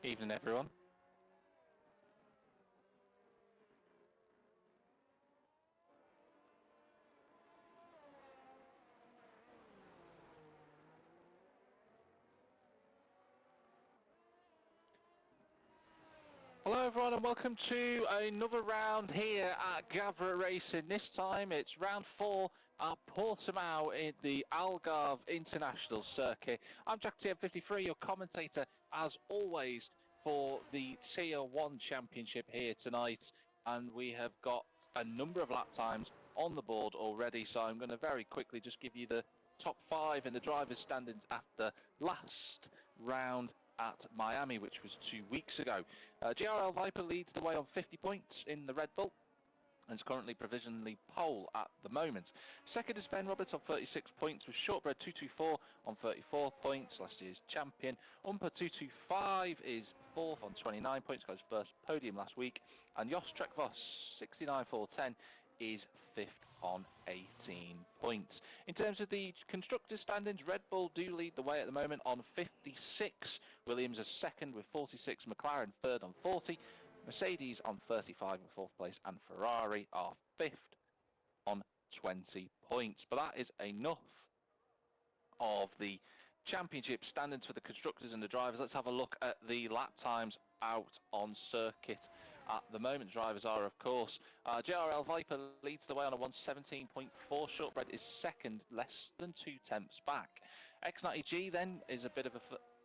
Evening, everyone. Hello everyone and welcome to another round here at Gavra Racing. This time it's round 4 at Portimao in the Algarve International Circuit. I'm Jack TM53, your commentator as always for the Tier 1 Championship here tonight, and we have got a number of lap times on the board already, so I'm going to very quickly just give you the top 5 in the drivers' standings after last round at Miami, which was 2 weeks ago. GRL Viper leads the way on 50 points in the Red Bull and is currently provisionally pole at the moment. Second is Ben Roberts on 36 points with Shortbread 224 on 34 points, last year's champion. Umpa 225 is fourth on 29 points, got his first podium last week. And Jos Trekvos 69410 is fifth on 18 points. In terms of the constructors' standings, Red Bull do lead the way at the moment on 56. Williams is second with 46. McLaren third on 40. Mercedes on 35 in fourth place, and Ferrari are fifth on 20 points. But that is enough of the championship standings for the constructors and the drivers. Let's have a look at the lap times out on circuit at the moment. Drivers are, of course, GRL Viper leads the way on a 117.4. Shortbread is second, less than 2 tenths back. X90G then is a bit of a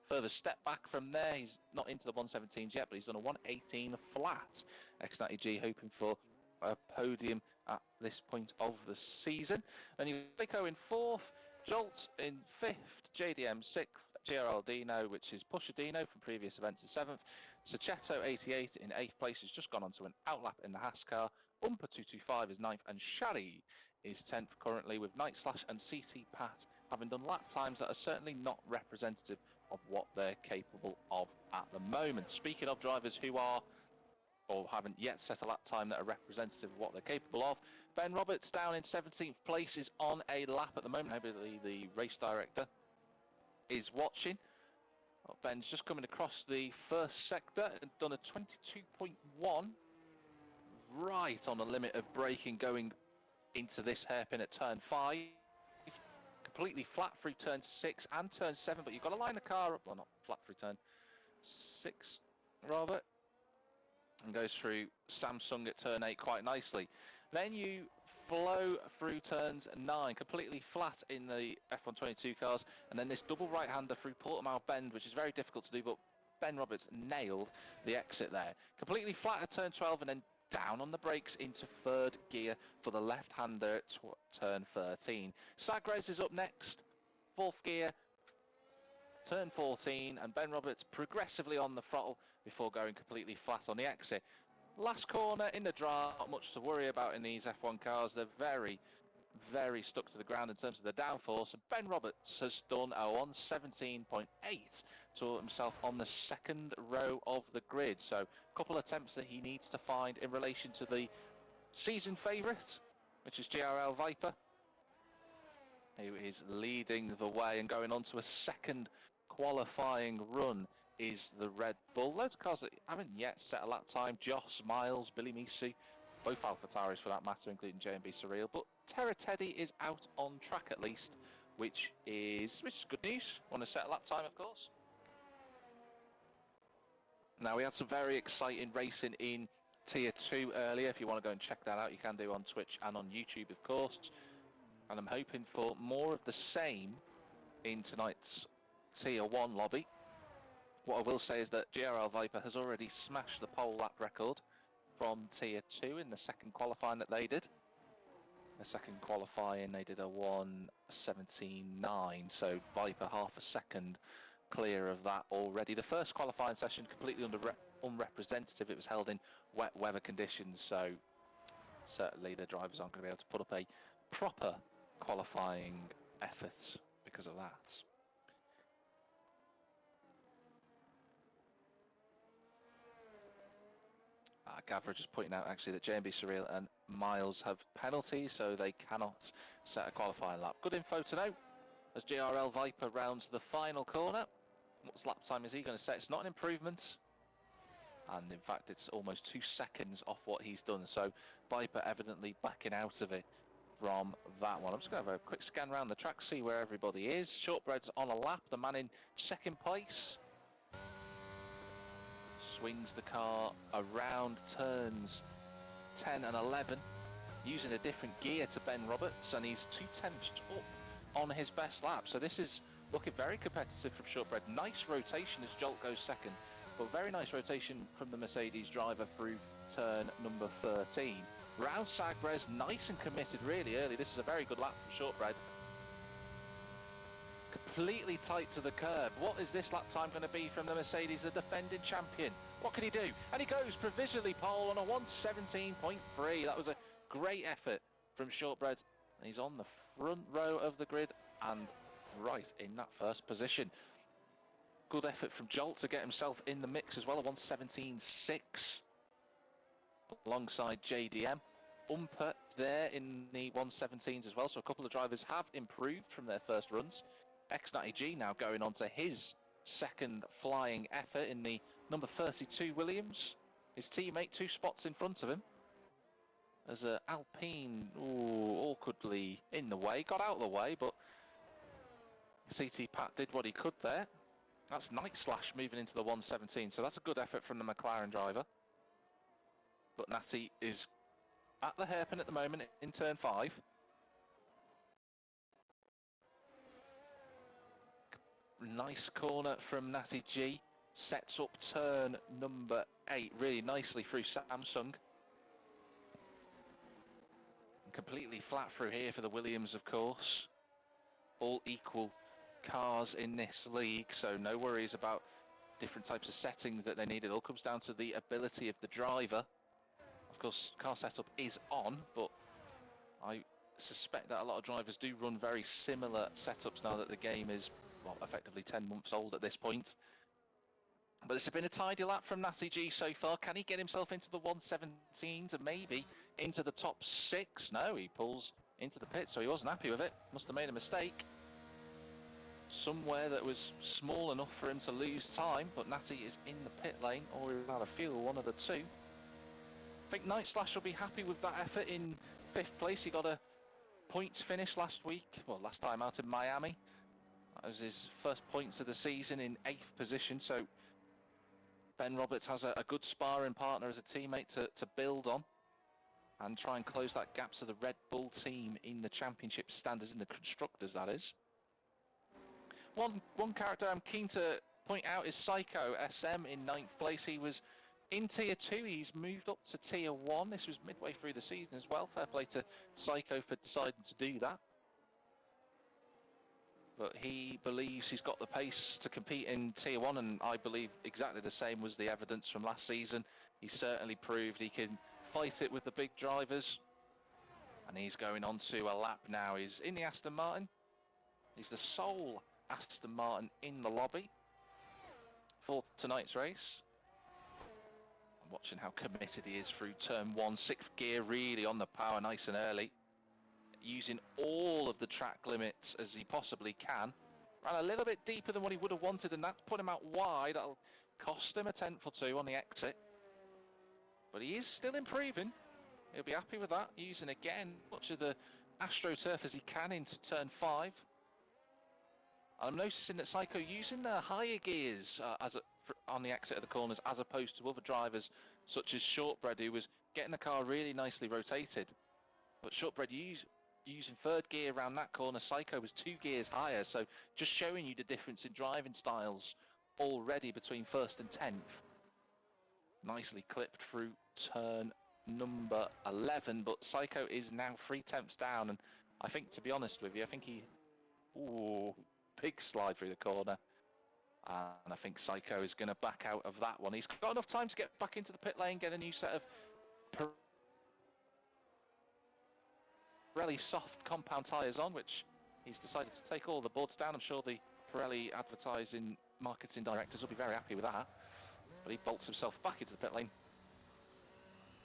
further step back from there. He's not into the 117s yet, but he's done a 118 flat. X90G hoping for a podium at this point of the season. And you've Nico in fourth, Jolt in fifth, JDM sixth, GRL Dino, which is Pusher Dino from previous events, in seventh. Sachetto 88 in eighth place, has just gone on to an outlap in the Haas car. Umpa 225 is ninth, and Shari is 10th currently, with Night Slash and CT Pat having done lap times that are certainly not representative of what they're capable of at the moment. Speaking of drivers who are or haven't yet set a lap time that are representative of what they're capable of, Ben Roberts down in 17th place is on a lap at the moment. Hopefully the race director is watching. Well, Ben's just coming across the first sector and done a 22.1 right on the limit of braking going into this hairpin at turn 5. Completely flat through turn 6 and turn 7, but you've got to line the car up, well, not flat through turn 6 rather, and goes through Samsung at turn 8 quite nicely. Then you flow through turns 9, completely flat in the F122 cars, and then this double right-hander through Portimao Bend, which is very difficult to do, but Ben Roberts nailed the exit there. Completely flat at turn 12, and then down on the brakes into third gear for the left-hander at turn 13. Sagres is up next, fourth gear, turn 14, and Ben Roberts progressively on the throttle before going completely flat on the exit. Last corner in the draft, not much to worry about in these F1 cars. They're very, very stuck to the ground in terms of the downforce. Ben Roberts has done a 117.8 to himself on the second row of the grid. So a couple of attempts that he needs to find in relation to the season favourite, which is GRL Viper, who is leading the way and going on to a second qualifying run is the Red Bull. Loads of cars that haven't yet set a lap time. Joss, Miles, Billy Misi, both AlphaTauris for that matter, including J&B Surreal. But Terra Teddy is out on track at least, which is good news. Want to set a lap time, of course. Now, we had some very exciting racing in Tier 2 earlier. If you want to go and check that out, you can do on Twitch and on YouTube, of course. And I'm hoping for more of the same in tonight's Tier 1 lobby. What I will say is that GRL Viper has already smashed the pole lap record from Tier 2 in the second qualifying that they did. The second qualifying they did a 1:17.9, so Viper half a second clear of that already. The first qualifying session completely unrepresentative. It was held in wet weather conditions, so certainly the drivers aren't going to be able to put up a proper qualifying effort because of that. Gavra just pointing out actually that J&B Surreal and Miles have penalties, so they cannot set a qualifying lap. Good info to know as GRL Viper rounds the final corner. What lap time is he going to set? It's not an improvement and in fact it's almost 2 seconds off what he's done, so Viper evidently backing out of it from that one. I'm just going to have a quick scan around the track, see where everybody is. Shortbread's on a lap, the man in second place swings the car around turns 10 and 11 using a different gear to Ben Roberts, and he's 2/10 up on his best lap, so this is looking very competitive from Shortbread. Nice rotation as Jolt goes second, but very nice rotation from the Mercedes driver through turn number 13. Round Sagres, nice and committed really early. This is a very good lap from Shortbread. Completely tight to the curb. What is this lap time going to be from the Mercedes, the defending champion? What can he do? And he goes provisionally pole on a 1:17.3. That was a great effort from Shortbread. He's on the front row of the grid and right in that first position. Good effort from Jolt to get himself in the mix as well, a 1:17.6 alongside JDM. Umper there in the 1:17s as well, so a couple of drivers have improved from their first runs. X90G now going on to his second flying effort in the number 32 Williams. His teammate 2 spots in front of him. As Alpine awkwardly in the way, got out of the way, but CT Pat did what he could there. That's Night Slash moving into the 1:17, so that's a good effort from the McLaren driver. But Natty is at the hairpin at the moment in turn 5. Nice corner from Natty G. Sets up turn number 8 really nicely through Samsung. Completely flat through here for the Williams, of course. All equal cars in this league, so no worries about different types of settings that they need. It all comes down to the ability of the driver. Of course, car setup is on, but I suspect that a lot of drivers do run very similar setups now that the game is, well, effectively 10 months old at this point. But it's been a tidy lap from Natty G so far. Can he get himself into the 1:17s and maybe into the top 6? No, he pulls into the pit, so he wasn't happy with it. Must have made a mistake somewhere that was small enough for him to lose time, but Natty is in the pit lane, or he's out of fuel, one of the two. I think Night Slash will be happy with that effort in 5th place. He got a points finish last week, well, last time out in Miami. That was his first points of the season in 8th position, so Ben Roberts has a good sparring partner as a teammate to build on and try and close that gap to the Red Bull team in the championship standards, in the constructors, that is. One character I'm keen to point out is Psycho SM in 9th place. He was in Tier 2, he's moved up to Tier 1. This was midway through the season as well. Fair play to Psycho for deciding to do that. But he believes he's got the pace to compete in Tier 1, and I believe exactly the same was the evidence from last season. He certainly proved he can fight it with the big drivers. And he's going on to a lap now. He's in the Aston Martin. He's the sole Aston Martin in the lobby for tonight's race. I'm watching how committed he is through turn 1, 6th gear, really on the power, nice and early. Using all of the track limits as he possibly can. Ran a little bit deeper than what he would have wanted, and that's put him out wide. That'll cost him a 10th or 2 on the exit. But he is still improving. He'll be happy with that. Using again much of the AstroTurf as he can into turn 5. I'm noticing that Psycho using the higher gears on the exit of the corners, as opposed to other drivers such as Shortbread, who was getting the car really nicely rotated. But Shortbread using 3rd gear around that corner. Psycho was 2 gears higher, so just showing you the difference in driving styles already between 1st and 10th. Nicely clipped through turn number 11, but Psycho is now 3/10 down, and I think, to be honest with you, I think he... Ooh, big slide through the corner. And I think Psycho is going to back out of that one. He's got enough time to get back into the pit lane, get a new set of Pirelli soft compound tyres on, which he's decided to take all the boards down. I'm sure the Pirelli advertising marketing directors will be very happy with that. But he bolts himself back into the pit lane.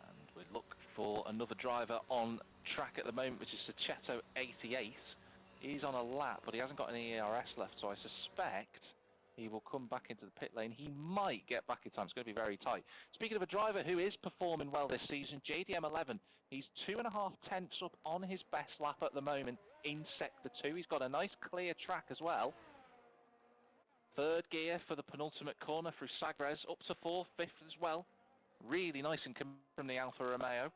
And we look for another driver on track at the moment, which is Sachetto88. He's on a lap, but he hasn't got any ERS left, so I suspect He will come back into the pit lane. He might get back in time. It's going to be very tight. Speaking of a driver who is performing well this season, JDM11, he's 2.5 tenths up on his best lap at the moment in Sector 2. He's got a nice clear track as well. Third gear for the penultimate corner through Sagres, up to fourth, fifth as well. Really nice and from the Alfa Romeo.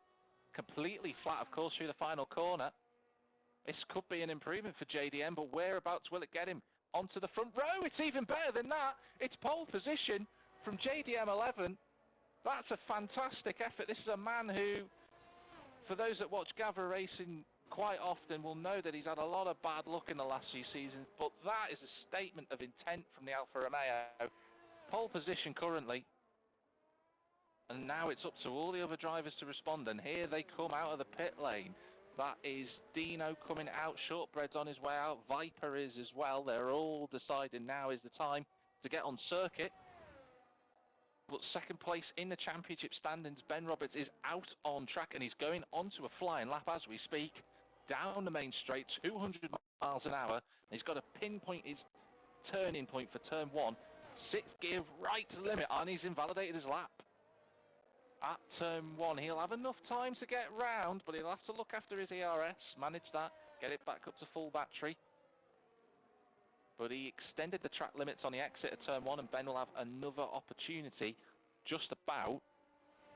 Completely flat, of course, through the final corner. This could be an improvement for JDM, but whereabouts will it get him? Onto the front row. It's even better than that. It's pole position from JDM11. That's a fantastic effort. This is a man who, for those that watch Gavra racing quite often, will know that he's had a lot of bad luck in the last few seasons, but that is a statement of intent from the Alfa Romeo. Pole position currently. And now it's up to all the other drivers to respond, and here they come out of the pit lane. That is Dino coming out, Shortbread's on his way out, Viper is as well. They're all deciding now is the time to get on circuit. But second place in the championship standings, Ben Roberts is out on track and he's going onto a flying lap as we speak. Down the main straight, 200 miles an hour. He's got to pinpoint his turning point for turn 1. 6th gear right to the limit, and he's invalidated his lap. At turn 1, he'll have enough time to get round, but he'll have to look after his ERS, manage that, get it back up to full battery. But he extended the track limits on the exit of turn 1, and Ben will have another opportunity just about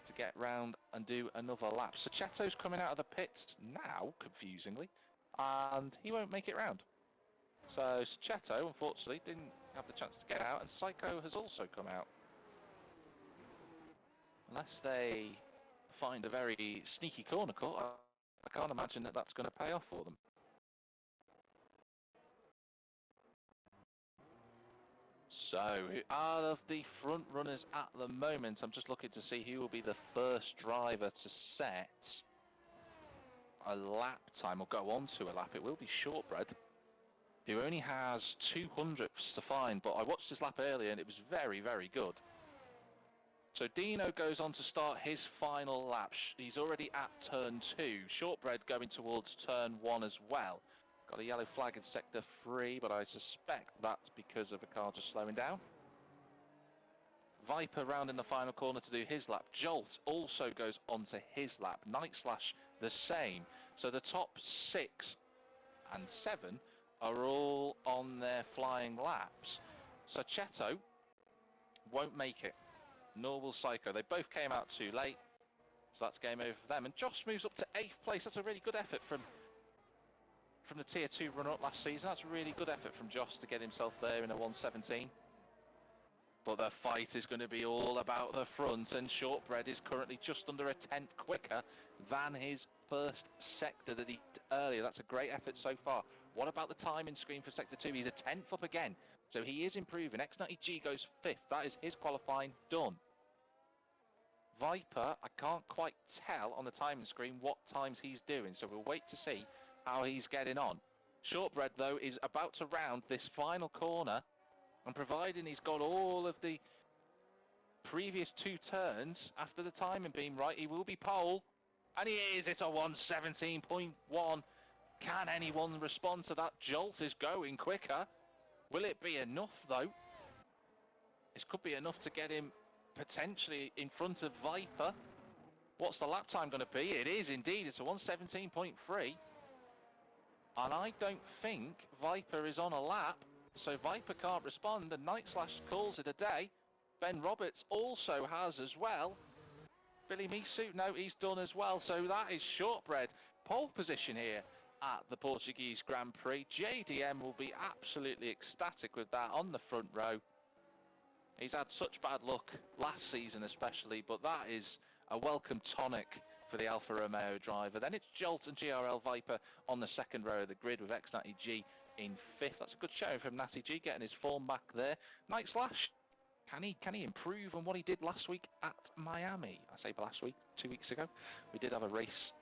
to get round and do another lap. Saccheto's coming out of the pits now, confusingly, and he won't make it round. So Saccheto, unfortunately, didn't have the chance to get out, and Psycho has also come out. Unless they find a very sneaky corner cut, I can't imagine that that's going to pay off for them. So, out of the front runners at the moment, I'm just looking to see who will be the first driver to set a lap time, or go on to a lap. It will be Shortbread, who only has 200ths to find, but I watched his lap earlier and it was very, very good. So Dino goes on to start his final lap. He's already at turn 2. Shortbread going towards turn 1 as well. Got a yellow flag in sector 3, but I suspect that's because of a car just slowing down. Viper round in the final corner to do his lap. Jolt also goes onto his lap. Night Slash the same. So the top 6 and 7 are all on their flying laps. Saccheto won't make it, nor will Psycho. They both came out too late, so that's game over for them. And Josh moves up to 8th place. That's a really good effort from the Tier 2 runner-up last season. That's a really good effort from Josh to get himself there in a 117. But the fight is going to be all about the front, and Shortbread is currently just under a tenth quicker than his first sector that he did earlier. That's a great effort so far. What about the timing screen for sector 2? He's a tenth up again, so he is improving. X90G goes 5th. That is his qualifying done. Viper, I can't quite tell on the timing screen what times he's doing, so we'll wait to see how he's getting on. Shortbread, though, is about to round this final corner, and providing he's got all of the previous 2 turns after the timing being right, he will be pole. And he is. It's a 117.1. Can anyone respond to that? Jolt is going quicker. Will it be enough, though? This could be enough to get him potentially in front of Viper. What's the lap time going to be? It is indeed. It's a 117.3. And I don't think Viper is on a lap, so Viper can't respond, and Night Slash calls it a day. Ben Roberts also has as well. Billy Misu, no, he's done as well, so that is Shortbread. Pole position here at the Portuguese Grand Prix. JDM will be absolutely ecstatic with that on the front row. He's had such bad luck last season especially, but that is a welcome tonic for the Alfa Romeo driver. Then it's Jolt and GRL Viper on the second row of the grid with X90G in 5th. That's a good show from Natty G, getting his form back there. Night Slash, can he improve on what he did last week at Miami? I say last week, 2 weeks ago. We did have a race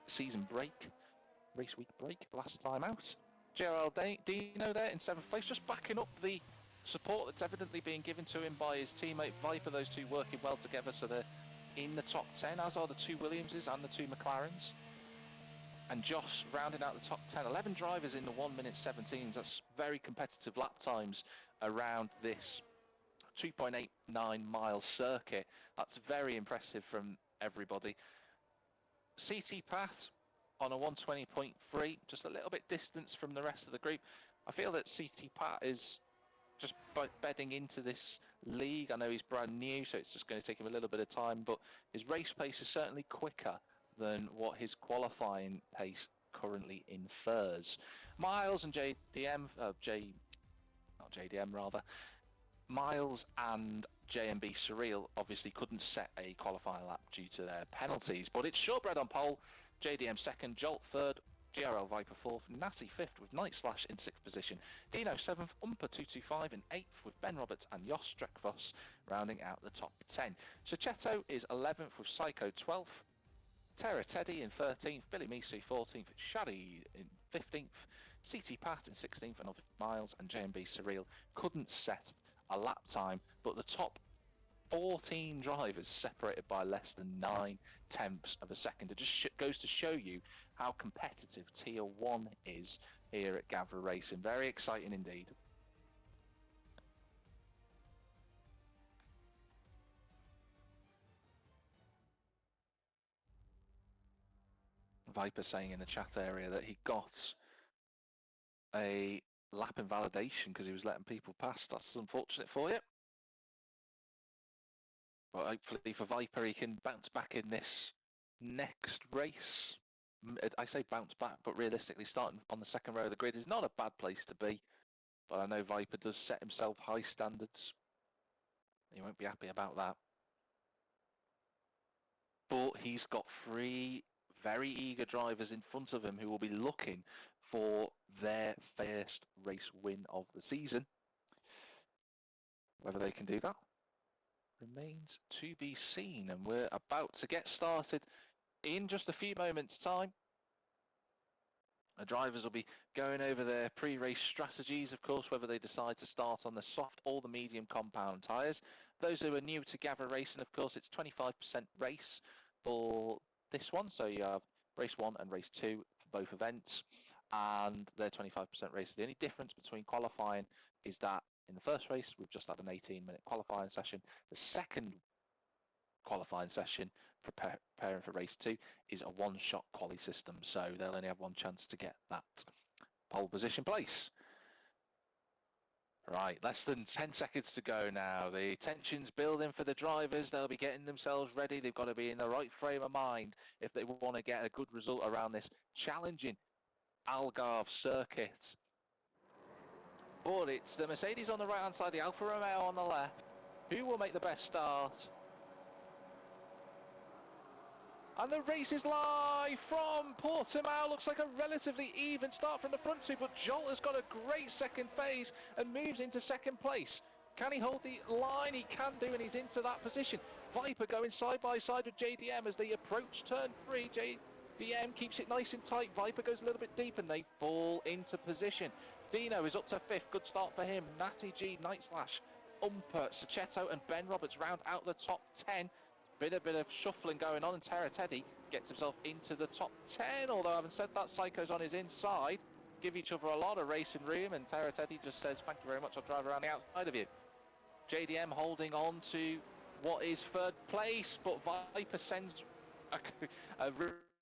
week break last time out. GRL Dino there in 7th place, just backing up the support that's evidently being given to him by his teammate Viper. Those two working well together, so they're in the top 10, as are the 2 Williamses and the 2 McLarens. And Josh rounding out the top 10. 11 drivers in the 1:17s. That's very competitive lap times around this 2.89 mile circuit. That's very impressive from everybody. CT Pat on a 120.3, just a little bit distance from the rest of the group. I feel that CT Pat is just bedding into this league. I know he's brand new, so it's just going to take him a little bit of time, but his race pace is certainly quicker than what his qualifying pace currently infers. Miles and not JDM rather, Miles and JMB Surreal obviously couldn't set a qualifying lap due to their penalties, but it's Shortbread on pole, JDM second, Jolt third, GRL Viper fourth, Natty fifth with Night Slash in sixth position, Dino seventh, Umpa 225 in eighth with Ben Roberts and Jos Strekvoss rounding out the top 10. Sachetto is 11th with Psycho 12th, Terra Teddy in 13th, Billy Misu 14th, Shaddy in 15th, CT Pat in 16th, and obviously Miles and JMB Surreal couldn't set a lap time, but the top 14 drivers separated by less than 9/10 of a second. It just goes to show you how competitive Tier 1 is here at Gavra Racing. Very exciting indeed. Viper saying in the chat area that he got a lap invalidation because he was letting people pass. That's unfortunate for you. But hopefully for Viper he can bounce back in this next race. I say bounce back, but realistically starting on the second row of the grid is not a bad place to be. But I know Viper does set himself high standards. He won't be happy about that. But he's got three very eager drivers in front of him who will be looking for their first race win of the season. Whether they can do that remains to be seen, and we're about to get started in just a few moments' time. The drivers will be going over their pre-race strategies, of course, whether they decide to start on the soft or the medium compound tyres. Those who are new to Gavra Racing, of course, it's 25% race for this one. So you have race 1 and race 2 for both events, and they're 25% race. The only difference between qualifying is that in the first race, we've just had an 18-minute qualifying session. The second qualifying session, preparing for race 2, is a one-shot quali system, so they'll only have one chance to get that pole position place. Right, less than 10 seconds to go now. The tension's building for the drivers. They'll be getting themselves ready. They've got to be in the right frame of mind if they want to get a good result around this challenging Algarve circuit. But it's the Mercedes on the right-hand side, the Alfa Romeo on the left. Who will make the best start? And the race is live from Portimao. Looks like a relatively even start from the front two, but Jolt has got a great second phase and moves into second place. Can he hold the line? He can do, and he's into that position. Viper going side by side with JDM as they approach turn 3. JDM keeps it nice and tight. Viper goes a little bit deep and they fall into position. Dino is up to 5th. Good start for him. Natty G, Night Slash, Umper, Sachetto and Ben Roberts round out the top 10. Been a bit of shuffling going on, and Terra Teddy gets himself into the top 10, although having said that, Psycho's on his inside. Give each other a lot of racing room, and Terra Teddy just says, thank you very much, I'll drive around the outside of you. JDM holding on to what is third place, but Viper sends a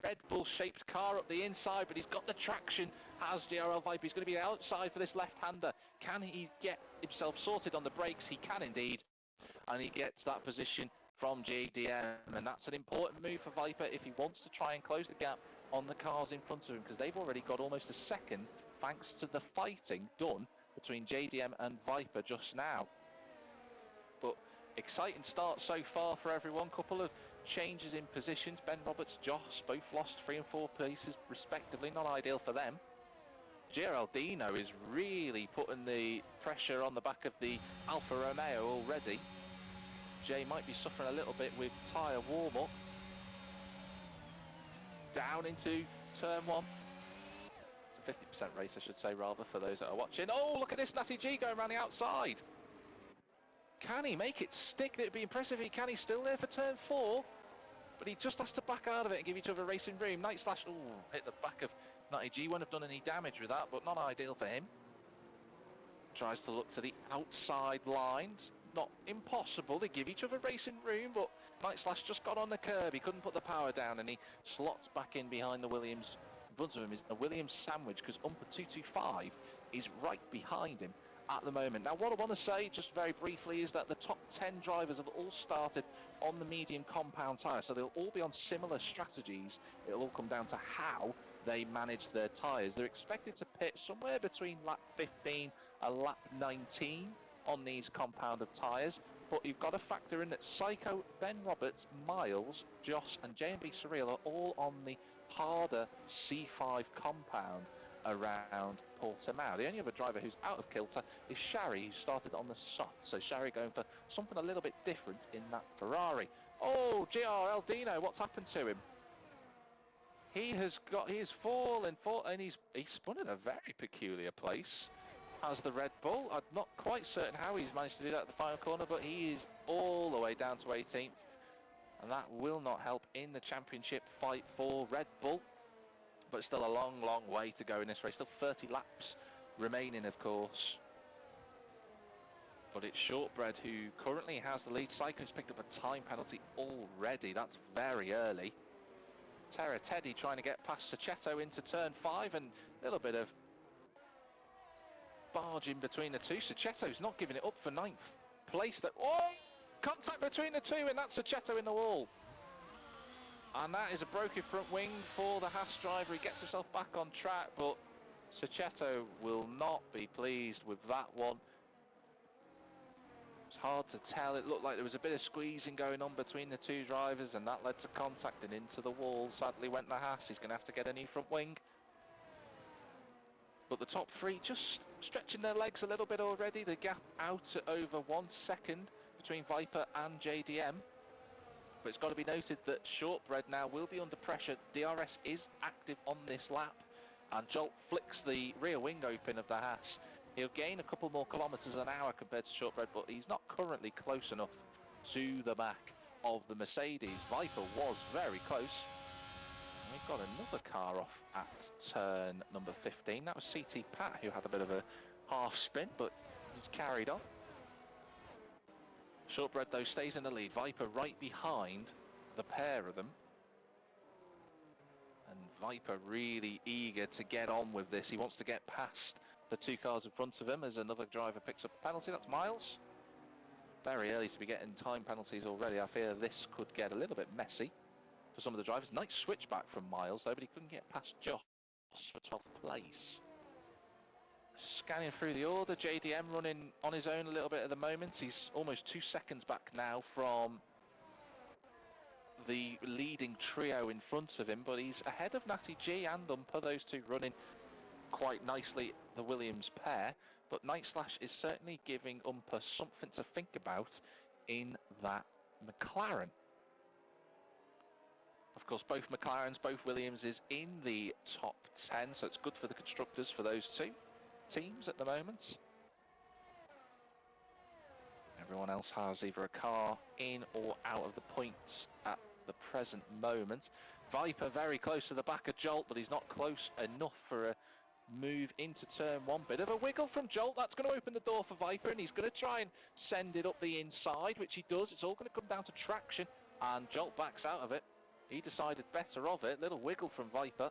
Red Bull-shaped car up the inside, but he's got the traction, has GRL Viper. He's going to be outside for this left-hander. Can he get himself sorted on the brakes? He can indeed, and he gets that position from JDM, and that's an important move for Viper if he wants to try and close the gap on the cars in front of him, because they've already got almost a second thanks to the fighting done between JDM and Viper just now. But exciting start so far for everyone. Couple of changes in positions. Ben Roberts, Joss both lost 3 and 4 places respectively. Not ideal for them. Geraldino is really putting the pressure on the back of the Alfa Romeo already. Jay might be suffering a little bit with tyre warm-up. Down into turn 1. It's a 50% race, I should say, rather, for those that are watching. Oh, look at this Natty G going around the outside. Can he make it stick? It would be impressive if he can. He's still there for turn 4. But he just has to back out of it and give each other racing room. Night Slash, ooh, hit the back of Natty G. Won't have done any damage with that, but not ideal for him. Tries to look to the outside lines. not impossible. They give each other racing room, but Night Slash just got on the curb. He couldn't put the power down, and he slots back in behind the Williams. In front of him is a Williams sandwich, because Umper 225 is right behind him at the moment. Now, what I want to say, just very briefly, is that the top 10 drivers have all started on the medium compound tyre, so they'll all be on similar strategies. It'll all come down to how they manage their tyres. They're expected to pit somewhere between lap 15 and lap 19 on these compounded tyres, but you've got to factor in that Psycho, Ben Roberts, Miles, Joss and JMB Surreal are all on the harder C5 compound around Portimao. The only other driver who's out of kilter is Shari, who started on the soft. So Shari going for something a little bit different in that Ferrari. Oh, GRL Dino, what's happened to him? He has fallen, and he's spun in a very peculiar place. Has the Red Bull. I'm not quite certain how he's managed to do that at the final corner, but he is all the way down to 18th. And that will not help in the championship fight for Red Bull. But still a long, long way to go in this race. Still 30 laps remaining, of course. But it's Shortbread who currently has the lead. Psycho's picked up a time penalty already. That's very early. Terra Teddy trying to get past Sachetto into turn 5, and a little bit of barging between the two. Sachetto's not giving it up for 9th place. Oh! Contact between the two, and that's Sachetto in the wall. And that is a broken front wing for the Haas driver. He gets himself back on track, but Sachetto will not be pleased with that one. It's hard to tell. It looked like there was a bit of squeezing going on between the two drivers, and that led to contact and into the wall. Sadly went the Haas. He's going to have to get a new front wing. But the top three just stretching their legs a little bit already. The gap out at over 1 second between Viper and JDM. But it's got to be noted that Shortbread now will be under pressure. DRS is active on this lap, and Jolt flicks the rear wing open of the Haas. He'll gain a couple more kilometres an hour compared to Shortbread, but he's not currently close enough to the back of the Mercedes. Viper was very close. And we've got another car off at turn number 15. That was CT Pat, who had a bit of a half spin, but he's carried on. Shortbread, though, stays in the lead. Viper right behind the pair of them. And Viper really eager to get on with this. He wants to get past the two cars in front of him as another driver picks up a penalty. That's Miles. Very early to be getting time penalties already. I fear this could get a little bit messy for some of the drivers. Nice switchback from Miles, though, but he couldn't get past Joss for 12th place. Scanning through the order, JDM running on his own a little bit at the moment. He's almost 2 seconds back now from the leading trio in front of him, but he's ahead of Natty G and Umper, those two running quite nicely, the Williams pair. But Night Slash is certainly giving Umper something to think about in that McLaren. Of course, both McLarens, both Williams is in the top 10, so it's good for the constructors for those two teams at the moment. Everyone else has either a car in or out of the points at the present moment. Viper very close to the back of Jolt, but he's not close enough for a move into turn 1. Bit of a wiggle from Jolt. That's going to open the door for Viper, and he's going to try and send it up the inside, which he does. It's all going to come down to traction, and Jolt backs out of it. He decided better of it. Little wiggle from Viper,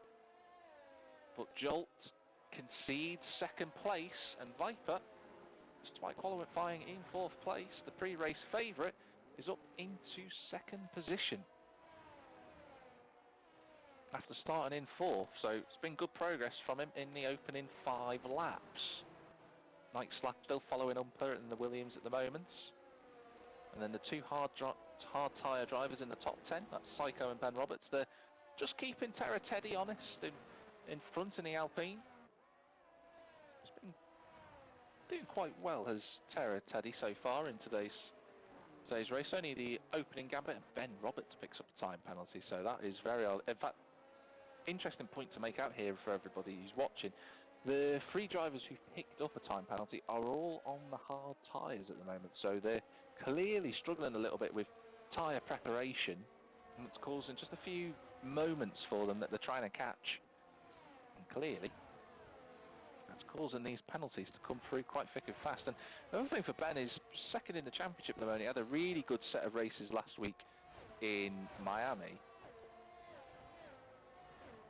but Jolt concedes second place, and Viper, despite qualifying in 4th place, the pre-race favourite, is up into 2nd position after starting in 4th. So it's been good progress from him in the opening 5 laps. Night Slash still following Umper in the Williams at the moment, and then the two hard tyre drivers in the top 10, that's Psycho and Ben Roberts. They're just keeping Terra Teddy honest in front in the Alpine. He's been doing quite well as Terra Teddy so far in today's race. Only the opening gambit, and Ben Roberts picks up a time penalty, so that is very odd. In fact, interesting point to make out here for everybody who's watching. The 3 drivers who picked up a time penalty are all on the hard tyres at the moment, so they're clearly struggling a little bit with tyre preparation, and it's causing just a few moments for them that they're trying to catch. And clearly, That's causing these penalties to come through quite thick and fast. And the other thing for Ben is second in the championship at the moment. He had a really good set of races last week in Miami.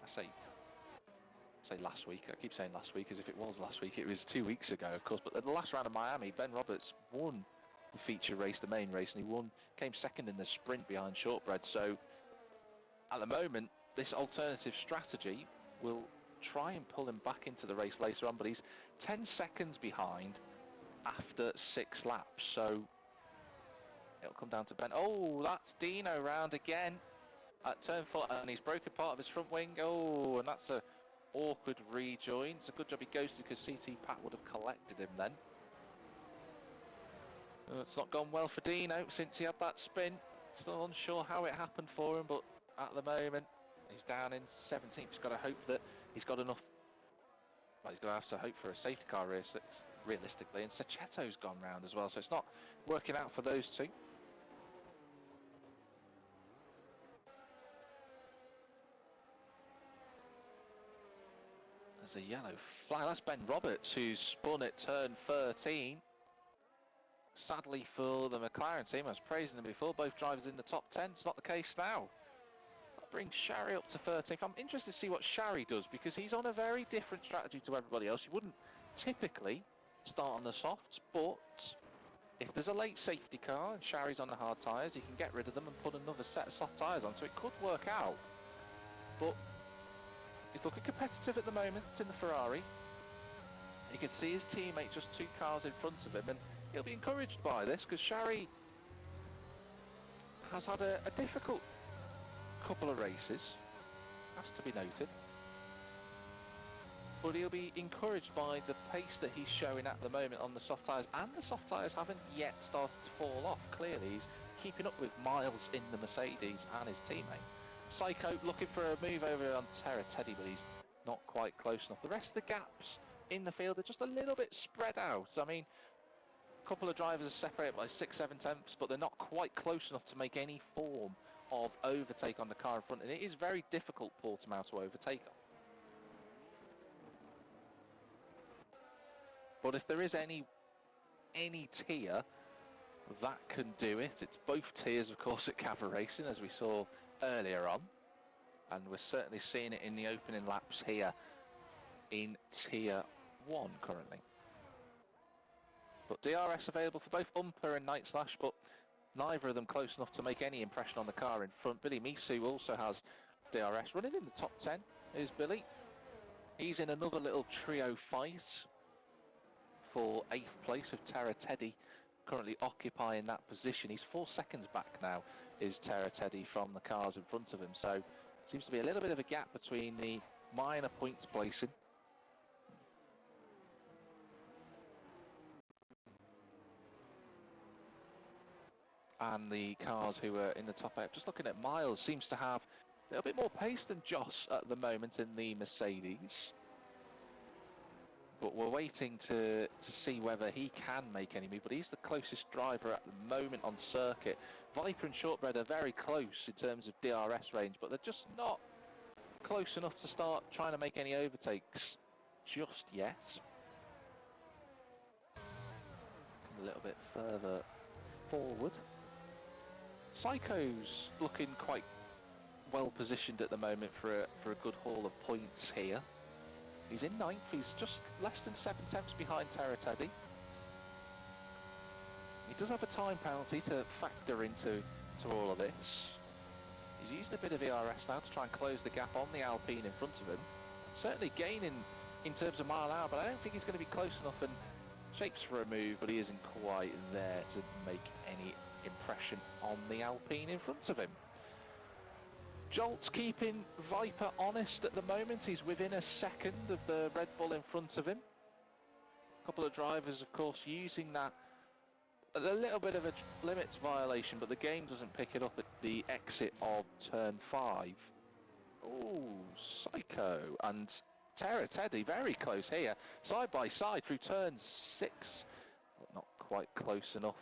I say last week. I keep saying last week as if it was last week. It was 2 weeks ago, of course. But at the last round of Miami, Ben Roberts won the feature race, the main race, and he came second in the sprint behind Shortbread. So at the moment, this alternative strategy will try and pull him back into the race later on, but he's 10 seconds behind after 6 laps, so it'll come down to Ben. Oh, that's Dino round again at turn 4, and he's broken part of his front wing. Oh, and that's a awkward rejoin. It's a good job he ghosted because CT Pat would have collected him then. It's not gone well for Dino since he had that spin. Still unsure how it happened for him, but at the moment he's down in 17th. He's got to hope that he's got enough. Well, he's going to have to hope for a safety car race realistically, and Saccheto's gone round as well, so it's not working out for those two. There's a yellow flag. That's Ben Roberts who's spun at turn 13. Sadly for the McLaren team, I was praising them before, both drivers in the top 10. It's not the case now. That brings Shari up to 13th. I'm interested to see what Shari does, because he's on a very different strategy to everybody else. You wouldn't typically start on the softs, but if there's a late safety car and Shari's on the hard tyres, he can get rid of them and put another set of soft tyres on, so it could work out. But he's looking competitive at the moment in the Ferrari. You can see his teammate just 2 cars in front of him, and he'll be encouraged by this, because Shari has had a difficult couple of races, has to be noted. But he'll be encouraged by the pace that he's showing at the moment on the soft tyres, and the soft tyres haven't yet started to fall off. Clearly he's keeping up with Miles in the Mercedes and his teammate. Psycho looking for a move over on Terra Teddy, but he's not quite close enough. The rest of the gaps in the field are just a little bit spread out. I mean, a couple of drivers are separated by 6-7 tenths, but they're not quite close enough to make any form of overtake on the car in front, and it is very difficult, Portimao, to overtake on. But if there is any tier that can do it, it's both tiers, of course, at Gavra Racing, as we saw earlier on, and we're certainly seeing it in the opening laps here in tier 1 currently. But DRS available for both Umper and Night Slash, but neither of them close enough to make any impression on the car in front. Billy Misu also has DRS. Running in the top 10 is Billy. He's in another little trio fight for 8th place, with Terra Teddy currently occupying that position. He's 4 seconds back now, is Terra Teddy, from the cars in front of him. So seems to be a little bit of a gap between the minor points placing and the cars who are in the top 8. Just looking at Miles, seems to have a little bit more pace than Joss at the moment in the Mercedes. But we're waiting to see whether he can make any move, but he's the closest driver at the moment on circuit. Viper and Shortbread are very close in terms of DRS range, but they're just not close enough to start trying to make any overtakes just yet. A little bit further forward. Psycho's looking quite well positioned at the moment for a good haul of points here. He's in 9th, he's just less than 7 tenths behind Terra Teddy. He does have a time penalty to factor into all of this. He's using a bit of ERS now to try and close the gap on the Alpine in front of him. Certainly gaining in terms of mile an hour, but I don't think he's going to be close enough, and shapes for a move, but he isn't quite there to make any impression on the Alpine in front of him. Jolt's keeping Viper honest at the moment. He's within a second of the Red Bull in front of him. A couple of drivers, of course, using that. A little bit of a limits violation, but the game doesn't pick it up at the exit of turn 5. Ooh, Psycho and Terra Teddy very close here, side by side through turn 6. Not quite close enough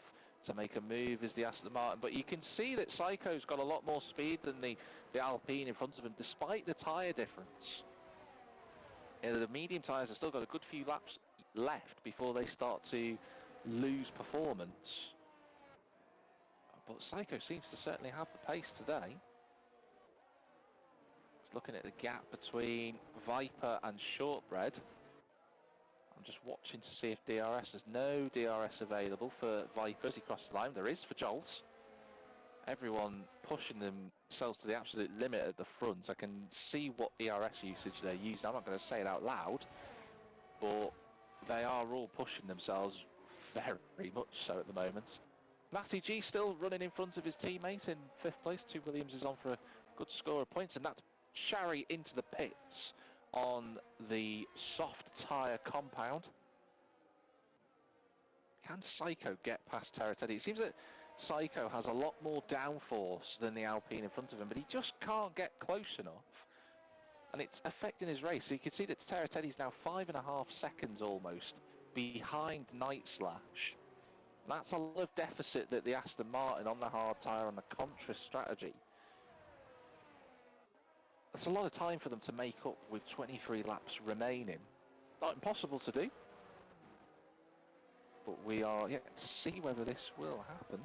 to make a move is the Aston Martin, but you can see that Psycho's got a lot more speed than the Alpine in front of him, despite the tyre difference. The medium tyres have still got a good few laps left before they start to lose performance. But Psycho seems to certainly have the pace today. Just looking at the gap between Viper and Shortbread. I'm just watching to see if DRS, there's no DRS available for Viper as he crosses the line. There is for Jolt. Everyone pushing themselves to the absolute limit at the front. I can see what ERS usage they're using. I'm not going to say it out loud, but they are all pushing themselves very much so at the moment. Matty G still running in front of his teammate in 5th place. 2 Williams is on for a good score of points, and that's Shari into the pits on the soft tyre compound. Can Psycho get past Terra Teddy? It seems that Psycho has a lot more downforce than the Alpine in front of him, but he just can't get close enough. And it's affecting his race. So you can see that Terra Teddy's now 5.5 seconds almost behind Night Slash. That's a lot of deficit that the Aston Martin on the hard tyre on the Contra strategy. That's a lot of time for them to make up with 23 laps remaining. Not impossible to do. But we are yet to see whether this will happen.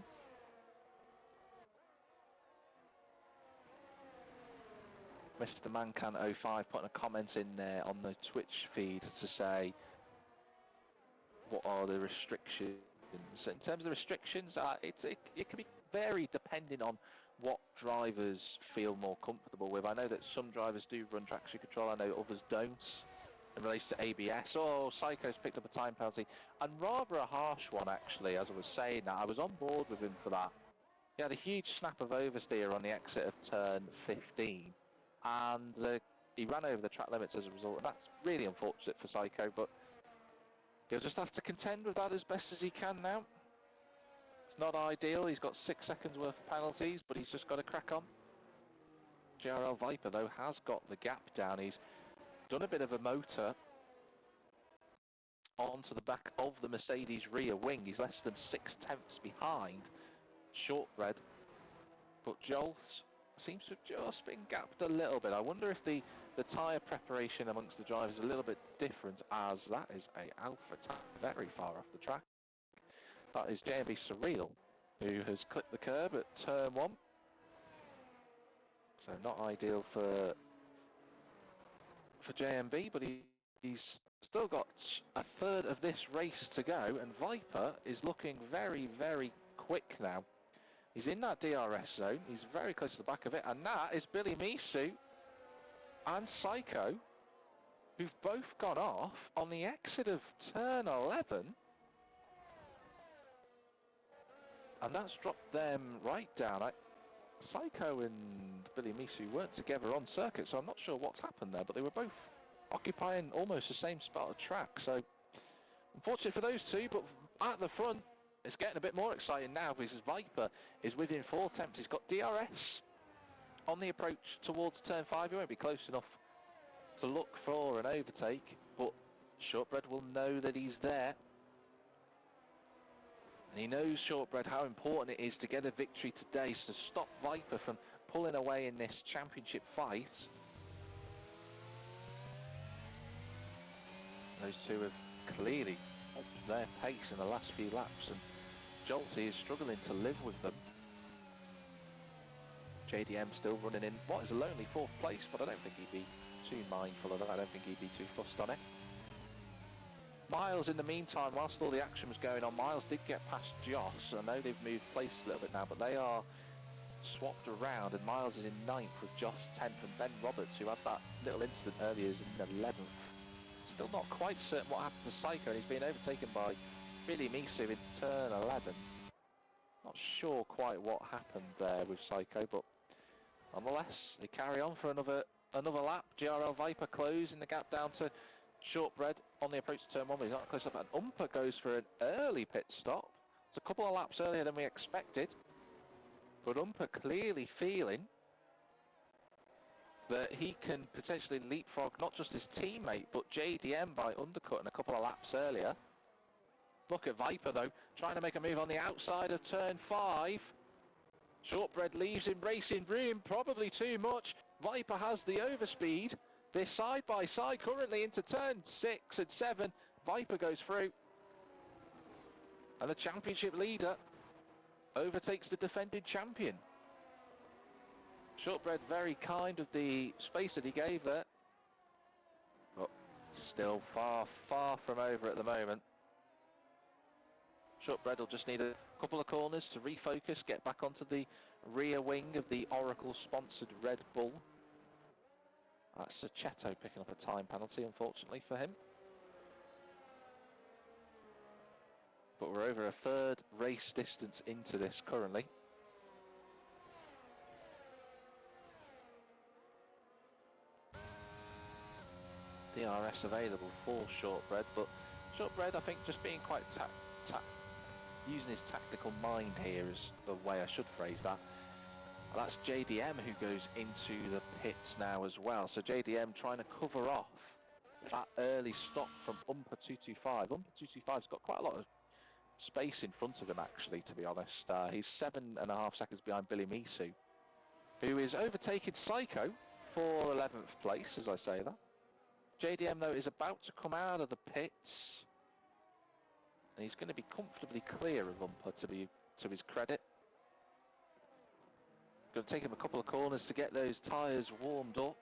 Mr. Mancan05 putting a comment in there on the Twitch feed to say what are the restrictions. In terms of the restrictions, it can be varied depending on what drivers feel more comfortable with. I know that some drivers do run traction control, I know others don't in relation to ABS. Oh, Psycho's picked up a time penalty, and rather a harsh one actually. As I was saying that, I was on board with him for that. He had a huge snap of oversteer on the exit of turn 15, and he ran over the track limits as a result, and that's really unfortunate for Psycho, but he'll just have to contend with that as best as he can now. It's not ideal, he's got 6 seconds worth of penalties, but he's just got to crack on. GRL Viper though has got the gap down. He's done a bit of a motor onto the back of the Mercedes rear wing. He's less than 6/10 behind Shortbread, but Jolt seems to have just been gapped a little bit. I wonder if the tyre preparation amongst the drivers is a little bit different, as that is a Alpha tire very far off the track. That is JMB Surreal, who has clipped the curb at turn 1. So not ideal for JMB, but he's still got a third of this race to go, and Viper is looking very, very quick now. He's in that DRS zone, he's very close to the back of it, and that is Billy Misu and Psycho, who've both gone off on the exit of turn 11. And that's dropped them right down. Psycho and Billy Misu weren't together on circuit, so I'm not sure what's happened there, but they were both occupying almost the same spot of track. So unfortunate for those two, but at the front, it's getting a bit more exciting now because Viper is within 4/10. He's got DRS on the approach towards turn 5. He won't be close enough to look for an overtake, but Shortbread will know that he's there. And he knows, Shortbread, how important it is to get a victory today to stop Viper from pulling away in this championship fight. Those two have clearly upped their pace in the last few laps, and Jolty is struggling to live with them. JDM still running in what is a lonely 4th place, but I don't think he'd be too mindful of that. I don't think he'd be too fussed on it. Miles, in the meantime, whilst all the action was going on, Miles did get past Joss. I know they've moved places a little bit now, but they are swapped around, and Miles is in 9th with Joss 10th, and Ben Roberts, who had that little incident earlier, is in 11th. Still not quite certain what happened to Psycho, and he's been overtaken by Billy Misu into turn 11. Not sure quite what happened there with Psycho, but nonetheless, they carry on for another lap. GRL Viper closing the gap down to Shortbread on the approach to turn 1, but he's not close enough. And Umpa goes for an early pit stop. It's a couple of laps earlier than we expected, but Umpa clearly feeling that he can potentially leapfrog not just his teammate, but JDM by undercutting a couple of laps earlier. Look at Viper though, trying to make a move on the outside of turn 5. Shortbread leaves him racing room, probably too much. Viper has the overspeed, They're side by side currently into turn 6 and 7. Viper goes through. And the championship leader overtakes the defending champion. Shortbread very kind of the space that he gave there. But still far, far from over at the moment. Shortbread will just need a couple of corners to refocus, get back onto the rear wing of the Oracle-sponsored Red Bull. That's Cecchetto picking up a time penalty, unfortunately for him. But we're over a third race distance into this currently. DRS available for Shortbread, but Shortbread I think just being quite using his tactical mind here is the way I should phrase that. And that's JDM who goes into the pits now as well. So JDM trying to cover off that early stop from Umpa 225. Umpa 225's got quite a lot of space in front of him actually, to be honest. He's 7.5 seconds behind Billy Misu, who is overtaking Psycho for 11th place as I say that. JDM though is about to come out of the pits. And he's going to be comfortably clear of Umpa to his credit. Going to take him a couple of corners to get those tyres warmed up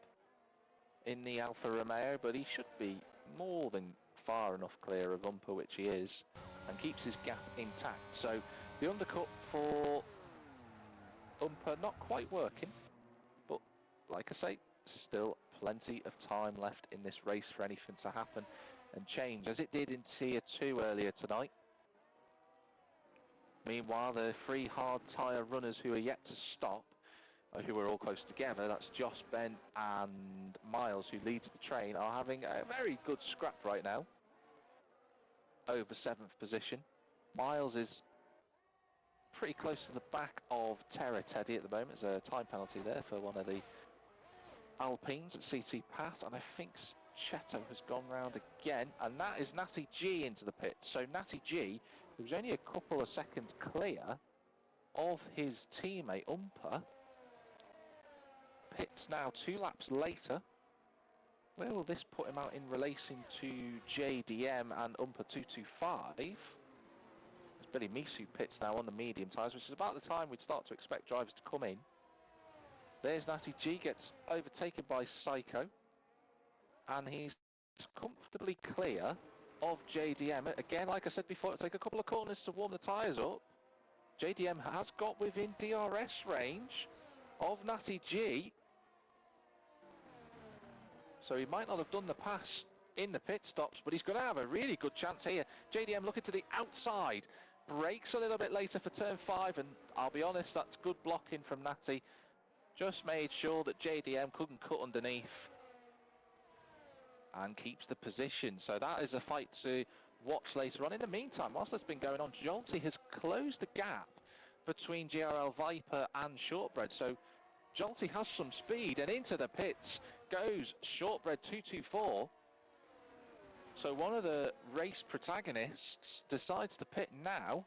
in the Alfa Romeo, but he should be more than far enough clear of Umpa, which he is, and keeps his gap intact. So the undercut for Umpa not quite working, but like I say, still plenty of time left in this race for anything to happen and change, as it did in Tier 2 earlier tonight. Meanwhile, the three hard tyre runners who are yet to stop, who are all close together, that's Joss, Ben and Miles, who leads the train, are having a very good scrap right now over 7th position. Miles is pretty close to the back of Terra Teddy at the moment. There's a time penalty there for one of the Alpines at CT Pass, and I think Cecchetto has gone round again, and that is Natty G into the pit. So Natty G, who's only a couple of seconds clear of his teammate Umpa, pits now 2 laps later. Where will this put him out in relation to JDM and Umpa 225? As Billy Misu pits now on the medium tyres, which is about the time we'd start to expect drivers to come in. There's Natty G, gets overtaken by Psycho, and he's comfortably clear of JDM. Again, like I said before, it'll take a couple of corners to warm the tyres up. JDM has got within DRS range of Natty G, so he might not have done the pass in the pit stops, but he's going to have a really good chance here. JDM looking to the outside, brakes a little bit later for turn 5, and I'll be honest, that's good blocking from Natty. Just made sure that JDM couldn't cut underneath and keeps the position. So that is a fight to watch later on. In the meantime, whilst that's been going on, Jolty has closed the gap between GRL Viper and Shortbread. So Jolty has some speed, and into the pits goes Shortbread 224. So one of the race protagonists decides to pit now.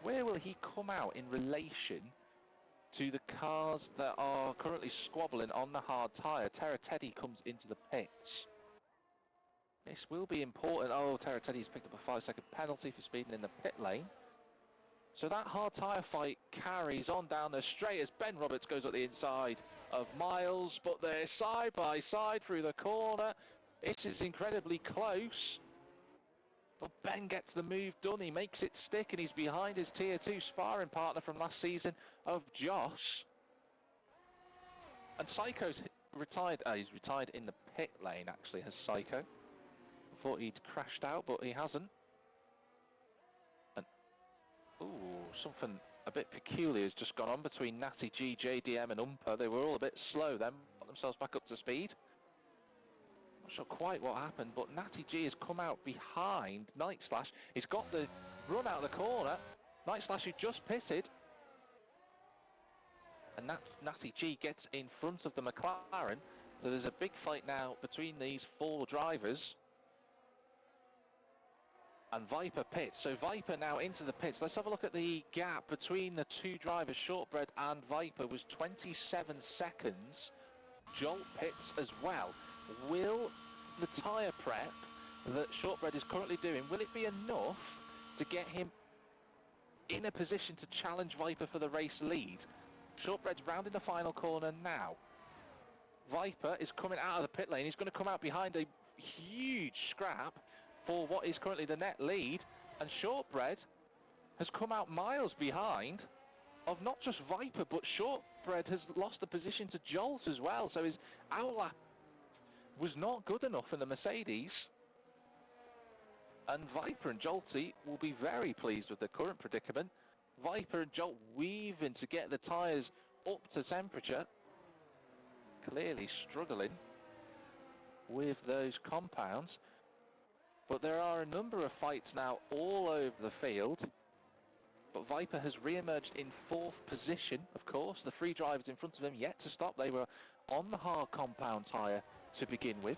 Where will he come out in relation to the cars that are currently squabbling on the hard tyre? Terra Teddy comes into the pits. This will be important. Oh, Terra Teddy's picked up a 5-second penalty for speeding in the pit lane. So that hard tyre fight carries on down the straight as Ben Roberts goes up the inside of Miles, but they're side by side through the corner. This is incredibly close. But Ben gets the move done, he makes it stick, and he's behind his Tier 2 sparring partner from last season of Josh. And Psycho's retired, he's retired in the pit lane actually, has Psycho. I thought he'd crashed out, but he hasn't. And, ooh, something a bit peculiar has just gone on between Natty G, JDM and Umpa. They were all a bit slow then, got themselves back up to speed. Not sure quite what happened, but Natty G has come out behind Night Slash. He's got the run out of the corner. Night Slash, who just pitted. And Natty G gets in front of the McLaren. So there's a big fight now between these 4 drivers. And Viper pits. So Viper now into the pits. Let's have a look at the gap between the 2 drivers. Shortbread and Viper was 27 seconds. Jolt pits as well. Will the tyre prep that Shortbread is currently doing, will it be enough to get him in a position to challenge Viper for the race lead? Shortbread's rounding the final corner now. Viper is coming out of the pit lane. He's going to come out behind a huge scrap for what is currently the net lead. And Shortbread has come out miles behind of not just Viper, but Shortbread has lost the position to Jolt as well. So his outlap was not good enough in the Mercedes. And Viper and Jolty will be very pleased with the current predicament. Viper and Jolt weaving to get the tyres up to temperature. Clearly struggling with those compounds. But there are a number of fights now all over the field. But Viper has re-emerged in 4th position, of course. The 3 drivers in front of him yet to stop. They were on the hard compound tyre to begin with.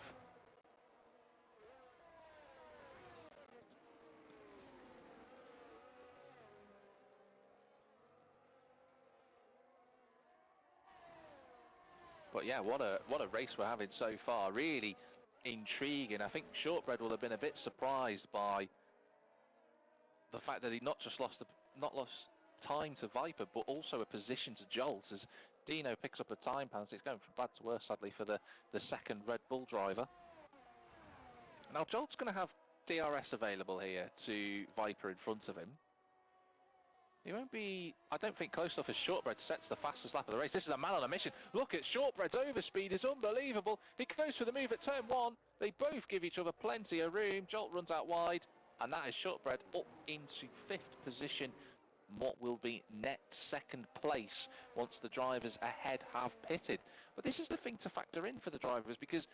But yeah, what a race we're having so far. Really intriguing. I think Shortbread will have been a bit surprised by the fact that he not lost time to Viper, but also a position to Jolt as Dino picks up a time penalty. It's going from bad to worse, sadly, for the second Red Bull driver. Now Jolt's going to have DRS available here to Viper in front of him. He won't be, I don't think, close enough as Shortbread sets the fastest lap of the race. This is a man on a mission. Look at Shortbread's overspeed, it's unbelievable. He goes for the move at turn 1. They both give each other plenty of room. Jolt runs out wide, and that is Shortbread up into 5th position. What will be net 2nd place once the drivers ahead have pitted. But this is the thing to factor in for the drivers, because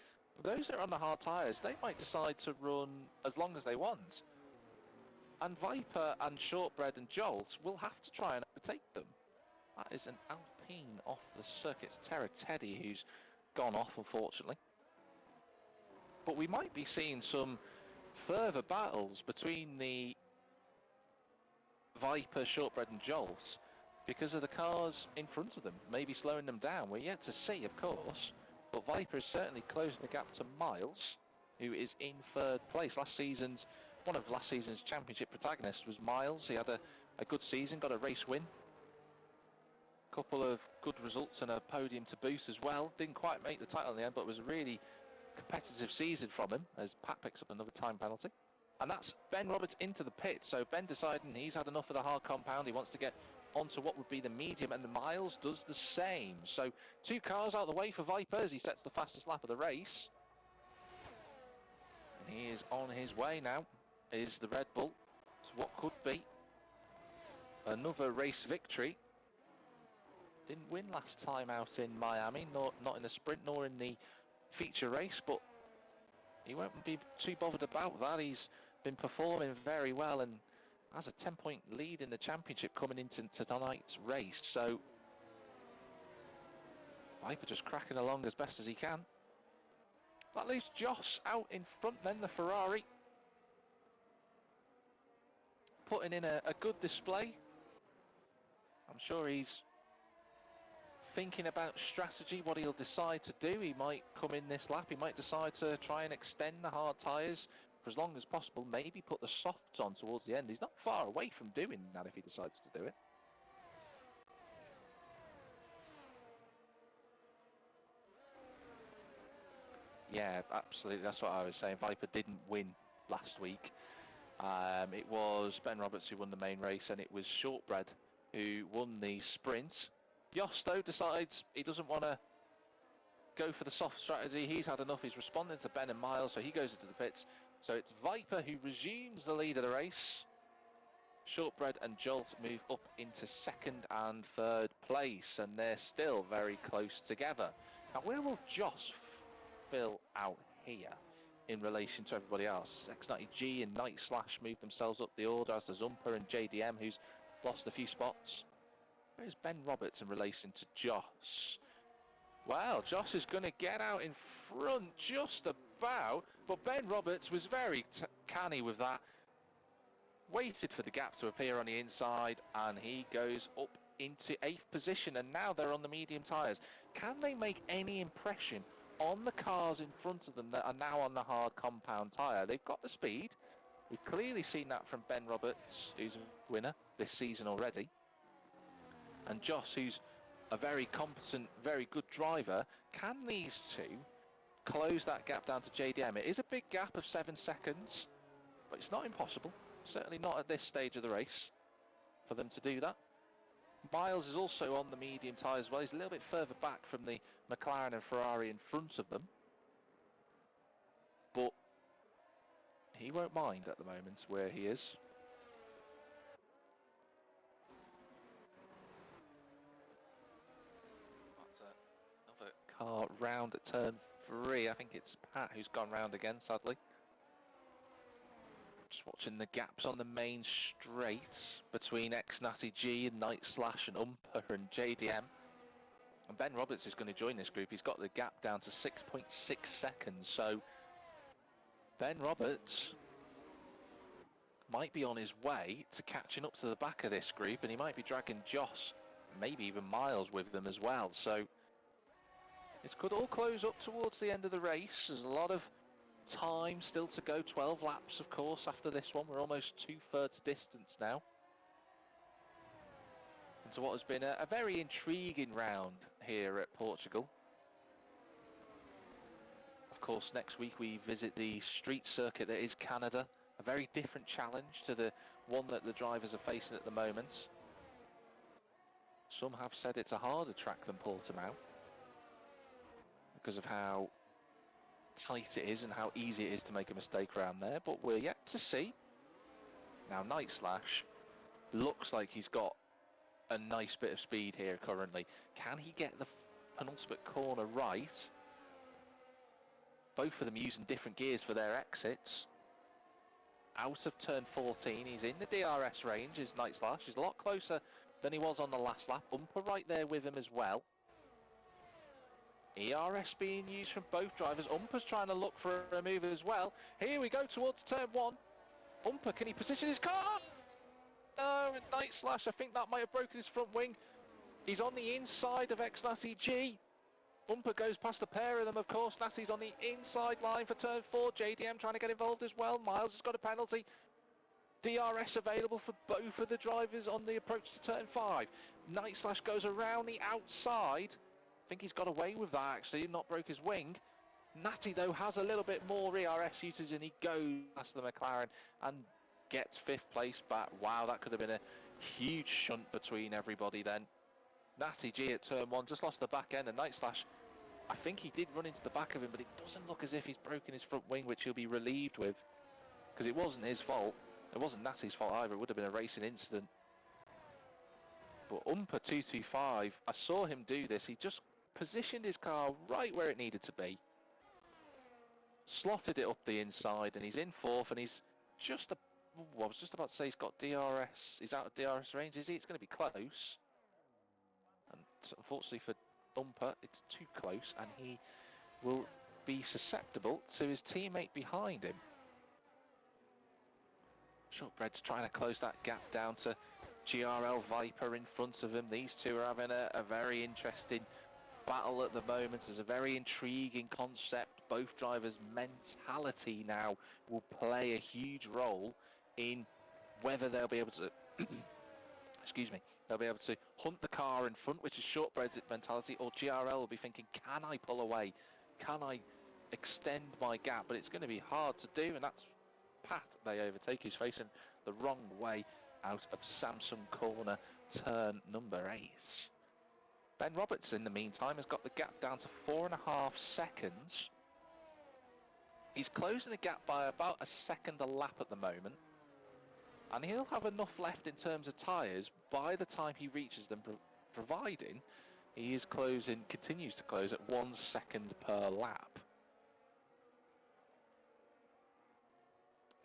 those that are on the hard tyres, they might decide to run as long as they want. And Viper and Shortbread and Jolt will have to try and overtake them. That is an Alpine off the circuit. It's Terra Teddy who's gone off, unfortunately. But we might be seeing some further battles between the Viper, Shortbread and Jolt because of the cars in front of them, maybe slowing them down. We're yet to see, of course, but Viper is certainly closing the gap to Miles, who is in 3rd place. One of last season's championship protagonists was Miles. He had a good season, got a race win, couple of good results and a podium to boot as well. Didn't quite make the title in the end, but it was a really competitive season from him as Pat picks up another time penalty. And that's Ben Roberts into the pit. So Ben deciding he's had enough of the hard compound. He wants to get onto what would be the medium, and the Miles does the same. So 2 cars out of the way for Viper as he sets the fastest lap of the race. And he is on his way now, is the Red Bull, to what could be another race victory. Didn't win last time out in Miami, not in the sprint nor in the feature race, but he won't be too bothered about that. He's been performing very well and has a 10-point lead in the championship coming into tonight's race. So Viper just cracking along as best as he can. That leaves Joss out in front then, the Ferrari. Putting in a good display. I'm sure he's thinking about strategy, what he'll decide to do. He might come in this lap, he might decide to try and extend the hard tyres for as long as possible, maybe put the softs on towards the end. He's not far away from doing that if he decides to do it. Yeah, absolutely, that's what I was saying. Viper didn't win last week. It was Ben Roberts who won the main race, and it was Shortbread who won the sprint. Yost, though, decides he doesn't want to go for the soft strategy. He's had enough. He's responding to Ben and Miles, so he goes into the pits. So it's Viper who resumes the lead of the race. Shortbread and Jolt move up into 2nd and 3rd place, and they're still very close together. Now, where will Joss fill out here in relation to everybody else? X90G and Night Slash move themselves up the order, as does Umper and JDM, who's lost a few spots. Where's Ben Roberts in relation to Joss? Well, Joss is going to get out in front just about, but Ben Roberts was very canny with that. Waited for the gap to appear on the inside, and he goes up into 8th position, and now they're on the medium tyres. Can they make any impression on the cars in front of them that are now on the hard compound tyre. They've got the speed. We've clearly seen that from Ben Roberts, who's a winner this season already. And Joss, who's a very competent, very good driver. Can these two close that gap down to JDM? It is a big gap of 7 seconds, but it's not impossible. Certainly not at this stage of the race for them to do that. Miles is also on the medium tyre as well. He's a little bit further back from the McLaren and Ferrari in front of them. But he won't mind at the moment where he is. That's another car round at turn 3. I think it's Pat who's gone round again, sadly. Just watching the gaps on the main straight between ex-Natty G and Night Slash and Umper and JDM. And Ben Roberts is going to join this group. He's got the gap down to 6.6 seconds. So Ben Roberts might be on his way to catching up to the back of this group, and he might be dragging Joss, maybe even Miles with them as well. So it could all close up towards the end of the race. There's a lot of time still to go, 12 laps of course after this one. We're almost 2/3 distance now into what has been a very intriguing round here at Portugal. Of course, next week we visit the street circuit that is Canada, a very different challenge to the one that the drivers are facing at the moment. Some have said it's a harder track than Portimao because of how tight it is and how easy it is to make a mistake around there, but we're yet to see. Now Night Slash looks like he's got a nice bit of speed here currently. Can he get the penultimate corner right? Both of them using different gears for their exits. Out of turn 14, he's in the DRS range, is Night Slash. He's a lot closer than he was on the last lap. Umper right there with him as well. ERS being used from both drivers. Umper's trying to look for a move as well. Here we go towards turn 1. Umper, can he position his car? No, Night Slash, I think that might have broken his front wing. He's on the inside of ex-Natty G. Umper goes past the pair of them, of course. Natty's on the inside line for turn 4. JDM trying to get involved as well. Miles has got a penalty. DRS available for both of the drivers on the approach to turn 5. Night Slash goes around the outside. I think he's got away with that actually, not broke his wing. Natty though has a little bit more ERS usage and he goes past the McLaren and gets 5th place back. Wow, that could have been a huge shunt between everybody then. Natty G at turn 1 just lost the back end, and Night Slash, I think he did run into the back of him, but it doesn't look as if he's broken his front wing, which he'll be relieved with, because it wasn't his fault. It wasn't Natty's fault either. It would have been a racing incident. But Umper 225, I saw him do this. He just positioned his car right where it needed to be, slotted it up the inside, and he's in 4th, and he's just I was just about to say he's got DRS. He's out of DRS range, is he? It's going to be close. And unfortunately for Umper, it's too close, and he will be susceptible to his teammate behind him. Shortbread's trying to close that gap down to GRL Viper in front of him. These two are having a very interesting battle at the moment. There's a very intriguing concept. Both drivers' mentality now will play a huge role in whether they'll be able to excuse me, they'll be able to hunt the car in front, which is Shortbread's mentality, or GRL will be thinking, can I pull away? Can I extend my gap? But it's going to be hard to do, and that's Pat they overtake, who's facing the wrong way out of Samsung corner, turn number 8. Ben Roberts, in the meantime, has got the gap down to 4.5 seconds. He's closing the gap by about a second a lap at the moment, and he'll have enough left in terms of tyres by the time he reaches them, providing he is continues to close at 1 second per lap.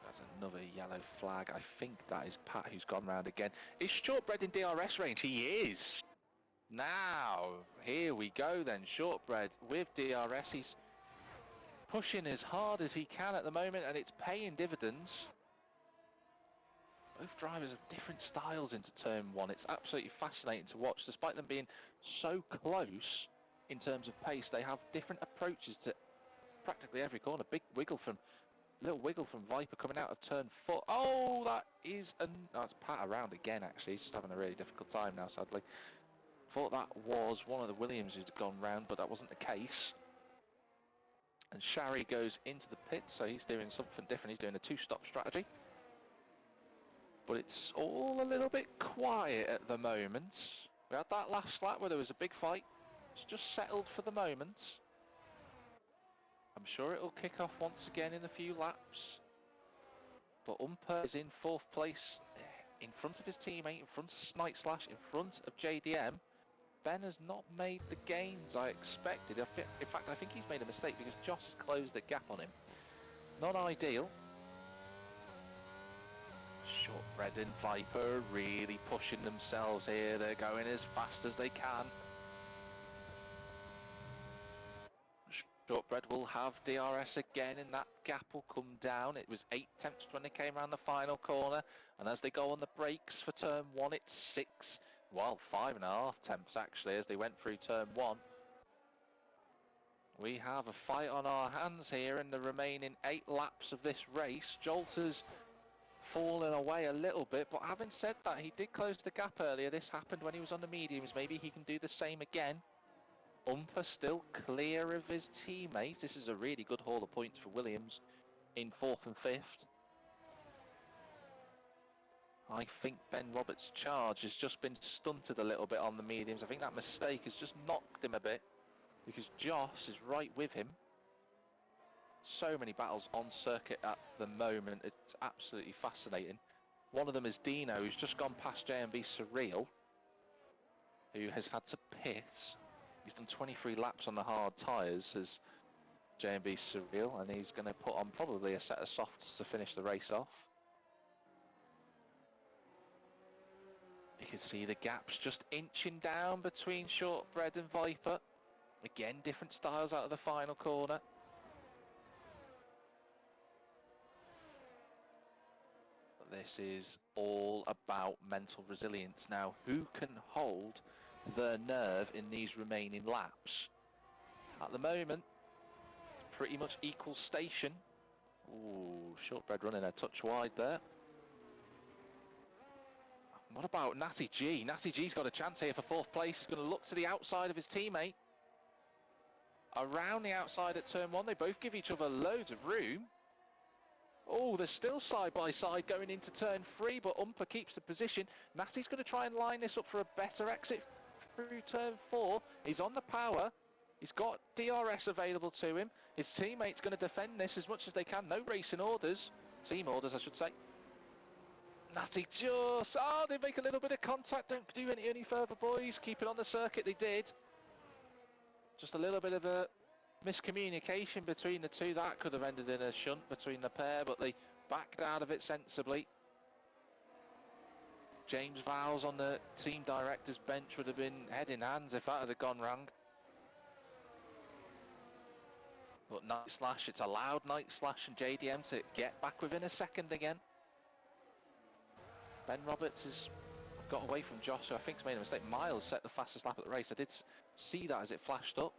That's another yellow flag. I think that is Pat who's gone round again. Is Shortbread in DRS range? He is! Now, here we go then. Shortbread with DRS. He's pushing as hard as he can at the moment, and it's paying dividends. Both drivers have different styles into turn 1. It's absolutely fascinating to watch, despite them being so close. in terms of pace. They have different approaches to practically every corner. Big wiggle from, little wiggle from Viper coming out of turn 4. Oh, that is, that's Pat around again actually. He's just having a really difficult time now, sadly. Thought that was one of the Williams who'd gone round, but that wasn't the case. And Shari goes into the pit, so he's doing something different. He's doing a two-stop strategy. But it's all a little bit quiet at the moment. We had that last lap where there was a big fight. It's just settled for the moment. I'm sure it'll kick off once again in a few laps. But Umper is in 4th place, in front of his teammate, in front of Night Slash, in front of JDM. Ben has not made the gains I expected. In fact, I think he's made a mistake because Josh has closed the gap on him. Not ideal. Shortbread and Viper really pushing themselves here. They're going as fast as they can. Shortbread will have DRS again and that gap will come down. It was 8 tenths when they came around the final corner, and as they go on the brakes for turn 1 it's 6, well 5.5 tenths actually as they went through turn 1. We have a fight on our hands here in the remaining 8 laps of this race. Jolter's fallen away a little bit, but having said that, he did close the gap earlier. This happened when he was on the mediums. Maybe he can do the same again. Umper still clear of his teammates. This is a really good haul of points for Williams in 4th and 5th. I think Ben Roberts' charge has just been stunted a little bit on the mediums. I think that mistake has just knocked him a bit because Joss is right with him. So many battles on circuit at the moment. It's absolutely fascinating. One of them is Dino, who's just gone past JMB Surreal, who has had to pit. He's done 23 laps on the hard tyres as JMB Surreal, and he's going to put on probably a set of softs to finish the race off. You can see the gaps just inching down between Shortbread and Viper. Again, different styles out of the final corner. But this is all about mental resilience now. Who can hold their nerve in these remaining laps? At the moment, pretty much equal station. Ooh, Shortbread running a touch wide there. What about Natty G? Natty G's got a chance here for 4th place. He's going to look to the outside of his teammate. Around the outside at turn 1, they both give each other loads of room. Oh, they're still side by side going into turn 3, but Umper keeps the position. Natty's going to try and line this up for a better exit through turn 4. He's on the power. He's got DRS available to him. His teammate's going to defend this as much as they can. No racing orders. Team orders, I should say. Natty just... Oh, they make a little bit of contact. Don't do any further, boys. Keep it on the circuit. They did. Just a little bit of a miscommunication between the two. That could have ended in a shunt between the pair, but they backed out of it sensibly. James Vowles on the team director's bench would have been head in hands if that had gone wrong. But Night Slash, it's allowed Night Slash and JDM to get back within a second again. Ben Roberts has got away from Josh, who I think's made a mistake. Miles set the fastest lap at the race. I did see that as it flashed up.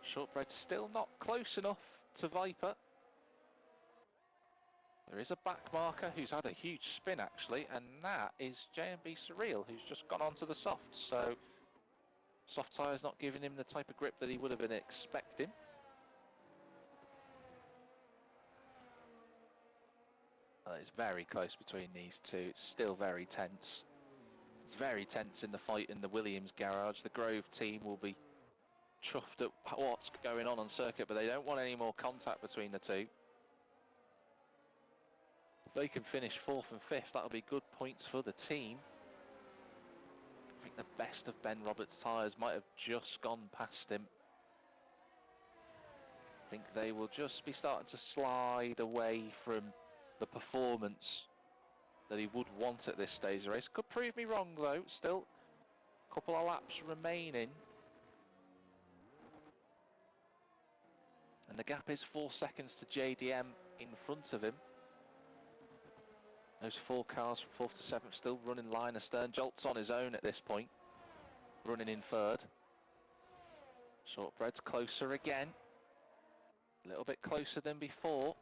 Shortbread still not close enough to Viper. There is a back marker who's had a huge spin actually, and that is JMB Surreal, who's just gone onto the softs. So soft tyres not giving him the type of grip that he would have been expecting. It's very close between these two. It's still very tense. It's very tense in the fight in the Williams garage. The Grove team will be chuffed at what's going on circuit, but they don't want any more contact between the two. If they can finish 4th and 5th, that'll be good points for the team. I think the best of Ben Roberts' tyres might have just gone past him. I think they will just be starting to slide away from the performance that he would want at this stage of the race. Could prove me wrong though, still a couple of laps remaining. And the gap is 4 seconds to JDM in front of him. Those 4 cars from 4th to 7th still running line astern. Jolt's on his own at this point. running in third. Shortbread's closer again. A little bit closer than before.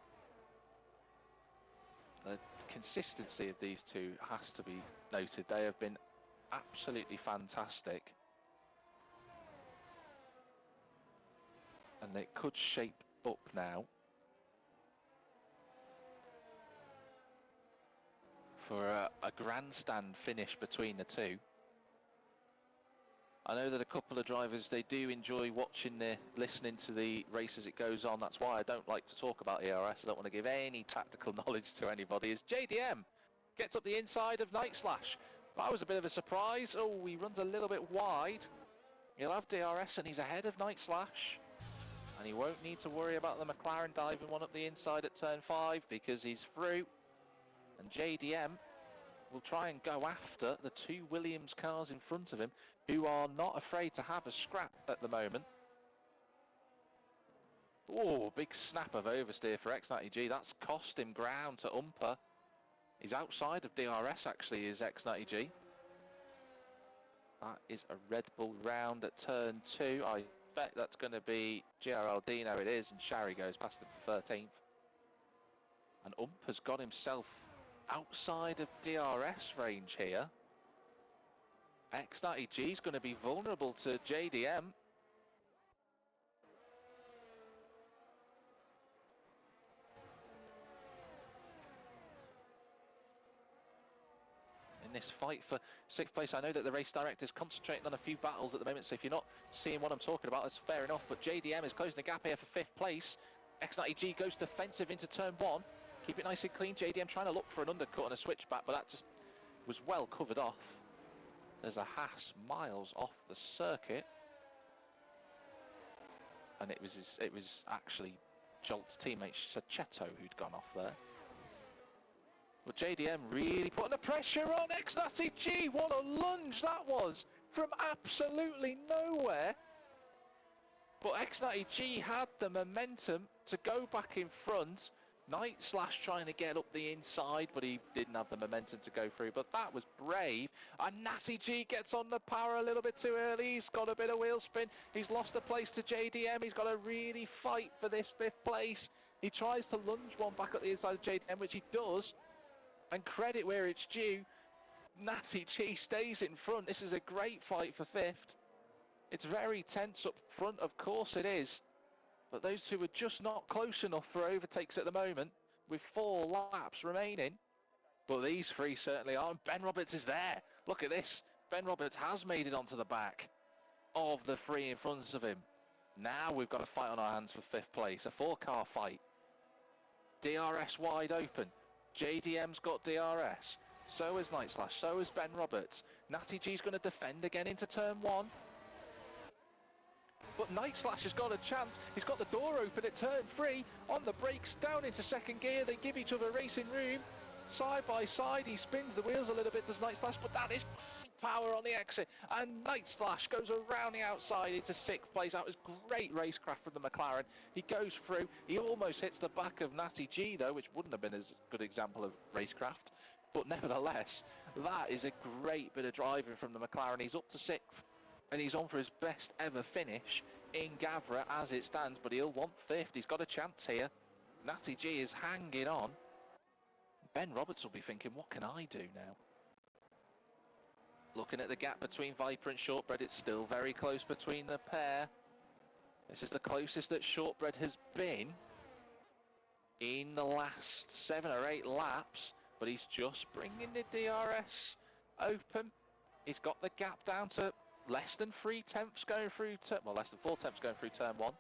The consistency of these two has to be noted. They have been absolutely fantastic. And they could shape up now for a grandstand finish between the two. I know that a couple of drivers, they do enjoy listening to the race as it goes on. That's why I don't like to talk about ERS. I don't want to give any tactical knowledge to anybody. As JDM gets up the inside of Night Slash. That was a bit of a surprise. Oh, he runs a little bit wide. He'll have DRS and he's ahead of Night Slash. And he won't need to worry about the McLaren diving one up the inside at turn 5 because he's through. And JDM will try and go after the two Williams cars in front of him, who are not afraid to have a scrap at the moment. Oh, big snap of oversteer for X90G. That's cost him ground to Umper. He's outside of DRS actually, is X90G. That is a Red Bull round at turn 2. I bet that's going to be GRLD. No, it is, and Shari goes past him for 13th. And Umper's got himself outside of DRS range here. X90G is going to be vulnerable to JDM. In this fight for 6th place, I know that the race director is concentrating on a few battles at the moment, so if you're not seeing what I'm talking about, that's fair enough, but JDM is closing the gap here for 5th place. X90G goes defensive into turn 1. Keep it nice and clean. JDM trying to look for an undercut and a switchback, but that just was well covered off. There's a Haas miles off the circuit. And it was actually Jolt's teammate Sachetto who'd gone off there. But JDM really putting the pressure on X90G. What a lunge that was from absolutely nowhere. But X90G had the momentum to go back in front. Night Slash trying to get up the inside, but he didn't have the momentum to go through. But that was brave. And Natty G gets on the power a little bit too early. He's got a bit of wheel spin. He's lost a place to JDM. He's got to really fight for this 5th place. He tries to lunge one back at the inside of JDM, which he does. And credit where it's due, Natty G stays in front. This is a great fight for 5th. It's very tense up front, of course it is. But those two are just not close enough for overtakes at the moment, with 4 laps remaining. But these 3 certainly are. And Ben Roberts is there. Look at this. Ben Roberts has made it onto the back of the 3 in front of him. Now we've got a fight on our hands for 5th place. A 4-car fight. DRS wide open. JDM's got DRS. So is Night Slash. So is Ben Roberts. Natty G's going to defend again into turn 1. But Night Slash has got a chance. He's got the door open at turn 3. On the brakes, down into 2nd gear. They give each other racing room. Side by side, he spins the wheels a little bit, does Night Slash, but that is power on the exit. And Night Slash goes around the outside into 6th place. That was great racecraft from the McLaren. He goes through. He almost hits the back of Natty G, though, which wouldn't have been as good example of racecraft. But nevertheless, that is a great bit of driving from the McLaren. He's up to 6th. And he's on for his best ever finish in Gavra as it stands, but he'll want 5th. He's got a chance here. Natty G is hanging on. Ben Roberts will be thinking, what can I do now? Looking at the gap between Viper and Shortbread, it's still very close between the pair. This is the closest that Shortbread has been in the last 7 or 8 laps, but he's just bringing the DRS open. He's got the gap down to less than 3 tenths going through, well, less than 4 tenths going through turn 1.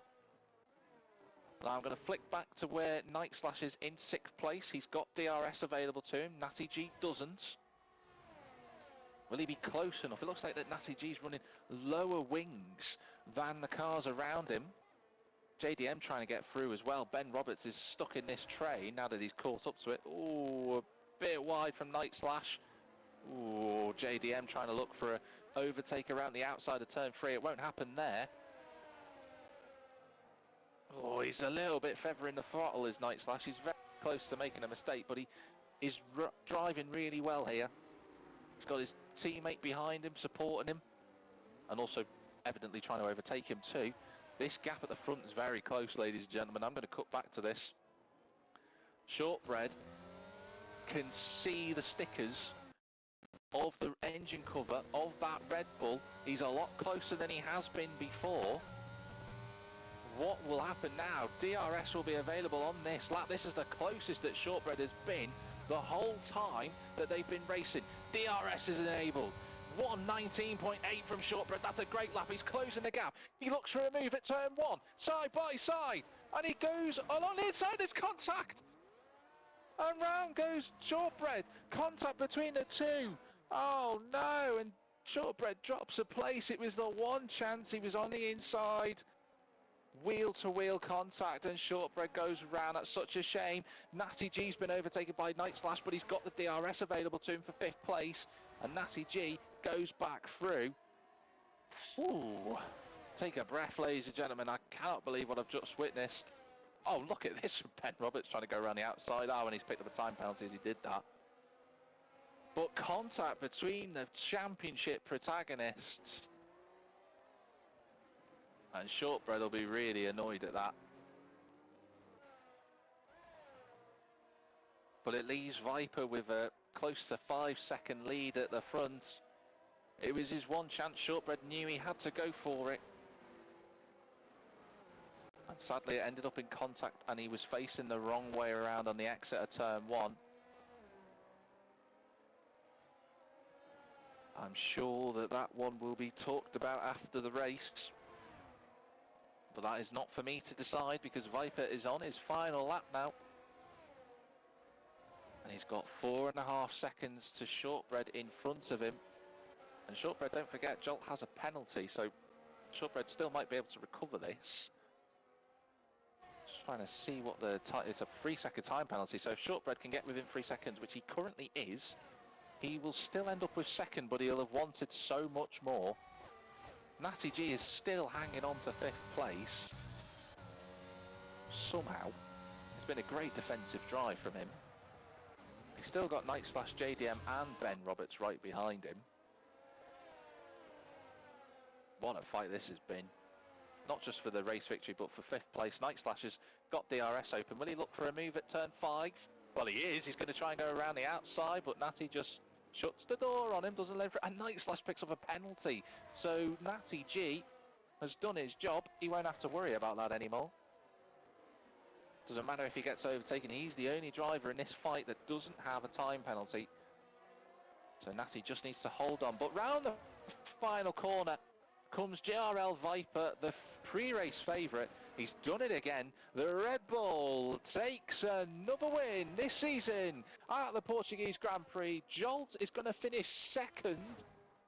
Now I'm going to flick back to where Night Slash is in 6th place. He's got DRS available to him. Natty G doesn't. Will he be close enough? It looks like that Natty G's running lower wings than the cars around him. JDM trying to get through as well. Ben Roberts is stuck in this train now that he's caught up to it. Ooh, a bit wide from Night Slash. Ooh, JDM trying to look for a overtake around the outside of turn 3. It won't happen there. Oh, he's a little bit feathering the throttle, is Night Slash. He's very close to making a mistake, but he is driving really well here. He's got his teammate behind him, supporting him. and also evidently trying to overtake him too. This gap at the front is very close, ladies and gentlemen. I'm going to cut back to this. Shortbread can see the stickers of the engine cover of that Red Bull. He's a lot closer than he has been before. What will happen now? DRS will be available on this lap. This is the closest that Shortbread has been the whole time that they've been racing. DRS is enabled. 119.8 from Shortbread. That's a great lap. He's closing the gap. He looks for a move at turn 1, side by side, and he goes along the inside. There's contact, and round goes Shortbread. Contact between the two. Oh no! And Shortbread drops a place. It was the one chance. He was on the inside. Wheel-to-wheel contact, and Shortbread goes round. That's such a shame. Natty G's been overtaken by Night Slash, but he's got the DRS available to him for 5th place, and Natty G goes back through. Ooh, take a breath, ladies and gentlemen. I cannot believe what I've just witnessed. Oh, look at this from Ben Roberts trying to go around the outside. Oh, and he's picked up a time penalty as he did that. But contact between the championship protagonists, and Shortbread will be really annoyed at that. But it leaves Viper with a close to 5-second lead at the front. It was his one chance. Shortbread knew he had to go for it. And sadly it ended up in contact, and he was facing the wrong way around on the exit of turn 1. I'm sure that that one will be talked about after the race. But that is not for me to decide, because Viper is on his final lap now. And he's got 4.5 seconds to Shortbread in front of him. And Shortbread, don't forget, Jolt has a penalty, so Shortbread still might be able to recover this. Just trying to see what the time, it's a 3-second time penalty, so if Shortbread can get within 3 seconds, which he currently is, he will still end up with 2nd, but he'll have wanted so much more. Natty G is still hanging on to 5th place. Somehow. It's been a great defensive drive from him. He's still got Night Slash, JDM and Ben Roberts right behind him. What a fight this has been. Not just for the race victory, but for 5th place. Night Slash has got DRS open. Will he look for a move at turn 5? Well, he is. He's going to try and go around the outside, but Natty just shuts the door on him, doesn't let him through. And Night Slash picks up a penalty. So Natty G has done his job. He won't have to worry about that anymore. Doesn't matter if he gets overtaken. He's the only driver in this fight that doesn't have a time penalty. So Natty just needs to hold on. But round the final corner comes JRL Viper, the pre-race favourite. He's done it again. The Red Bull takes another win this season at the Portuguese Grand Prix. Jolt is going to finish 2nd.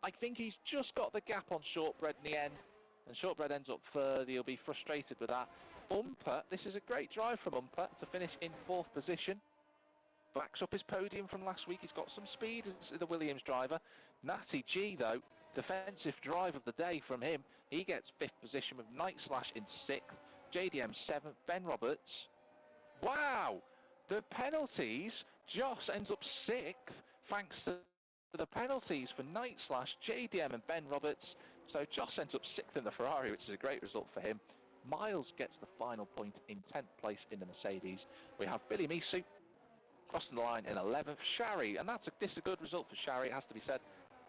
I think he's just got the gap on Shortbread in the end. And Shortbread ends up 3rd. He'll be frustrated with that. Umper, this is a great drive from Umper to finish in 4th position. Backs up his podium from last week. He's got some speed as the Williams driver. Natty G, though, defensive drive of the day from him. He gets 5th position with Night Slash in 6th. JDM 7th. Ben Roberts. Wow! The penalties. Joss ends up 6th thanks to the penalties for Night Slash, JDM and Ben Roberts. So Joss ends up 6th in the Ferrari, which is a great result for him. Miles gets the final point in 10th place in the Mercedes. We have Billy Misu crossing the line in 11th. Shari, and this is a good result for Shari, it has to be said.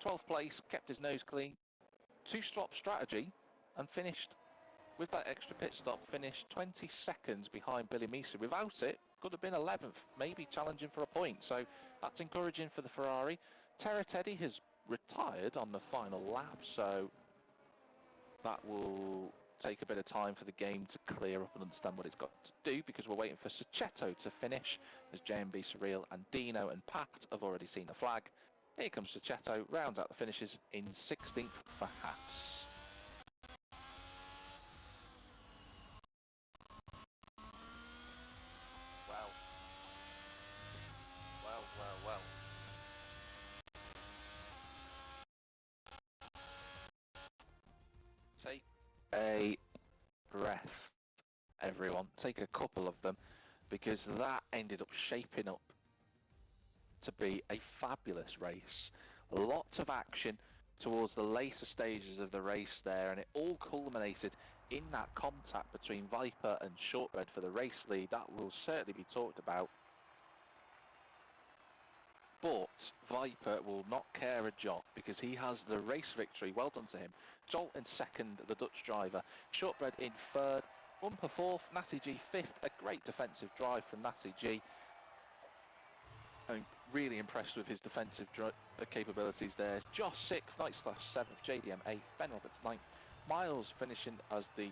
12th place, kept his nose clean. 2-stop strategy, and finished with that extra pit stop, finished 20 seconds behind Billy Misu. Without it, could have been 11th, maybe challenging for a point. So that's encouraging for the Ferrari. Terra Teddy has retired on the final lap, so that will take a bit of time for the game to clear up and understand what it's got to do, because we're waiting for Sachetto to finish, as JMB Surreal and Dino and Pat have already seen the flag. Here comes Sachetto, rounds out the finishes in 16th for Haas. Well. Take a breath, everyone. Take a couple of them, because that ended up shaping up to be a fabulous race. Lots of action, towards the later stages of the race there, and it all culminated in that contact between Viper and Shortbread for the race lead. That will certainly be talked about. But Viper will not care a jot because he has the race victory. Well done to him. Jolt in second, the Dutch driver. Shortbread in third. Bumper fourth, Natty G fifth. A great defensive drive from Natty G. I'm really impressed with his defensive capabilities there. Josh sixth, Knights Class seventh, JDM eighth, Ben Roberts ninth. Miles finishing as the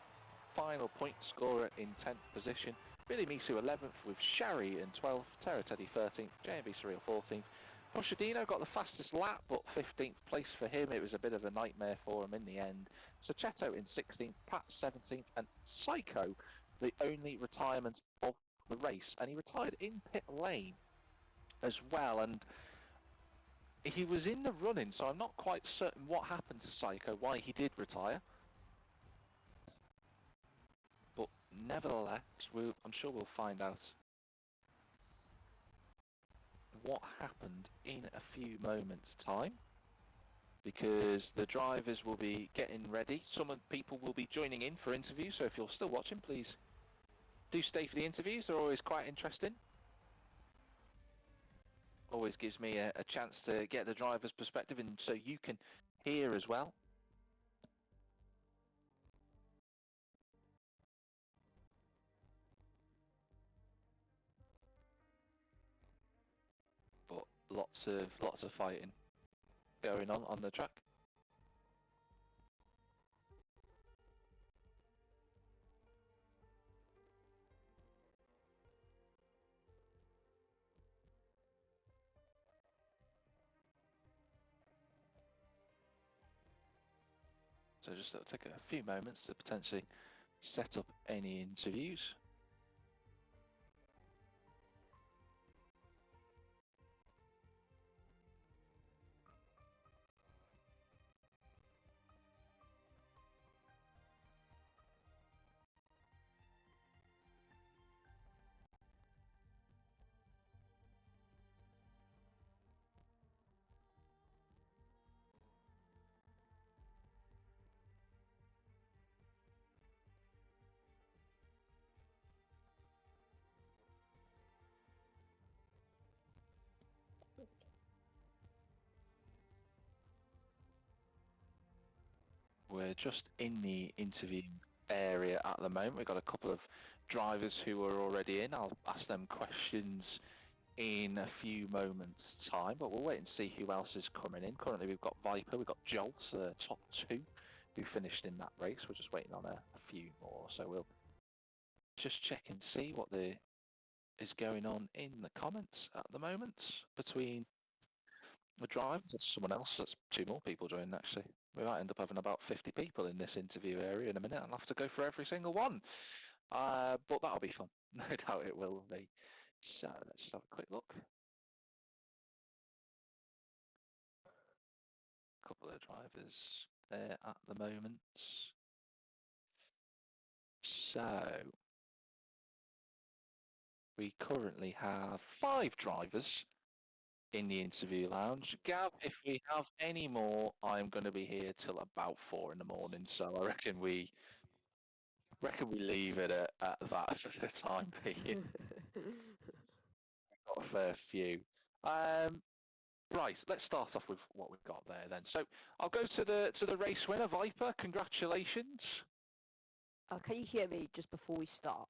final point scorer in 10th position. Billy Misu 11th with Shari in 12th, Terra Teddy 13th, JMB Surreal 14th. Pochadino got the fastest lap, but 15th place for him. It was a bit of a nightmare for him in the end. Socheto in 16th, Pat 17th, and Psycho, the only retirement of the race. And he retired in pit lane as well, and he was in the running, so I'm not quite certain what happened to Psycho, why he did retire. But nevertheless, I'm sure we'll find out what happened in a few moments' time, because the drivers will be getting ready. Some of the people will be joining in for interviews, so if you're still watching, please do stay for the interviews. They're always quite interesting. Always gives me a chance to get the driver's perspective, and so you can hear as well. But lots of fighting going on the track. So just take a few moments to potentially set up any interviews. We're just in the interview area at the moment. We've got a couple of drivers who are already in. I'll ask them questions in a few moments' time, but we'll wait and see who else is coming in. Currently we've got Viper, we've got Jolt, top two, who finished in that race. We're just waiting on a few more, so we'll just check and see what is going on in the comments at the moment between the drivers. There's someone else. That's two more people joining, actually. We might end up having about 50 people in this interview area in a minute. I'll have to go for every single one. But that'll be fun. No doubt it will be. So let's just have a quick look. A couple of drivers there at the moment. So we currently have 5 drivers in the interview lounge. Gav, if we have any more, I'm going to be here till about 4 in the morning. So I reckon we leave it at that for the time being. Got a fair few. Right, let's start off with what we've got there then. So I'll go to the race winner, Viper. Congratulations. Can you hear me just before we start?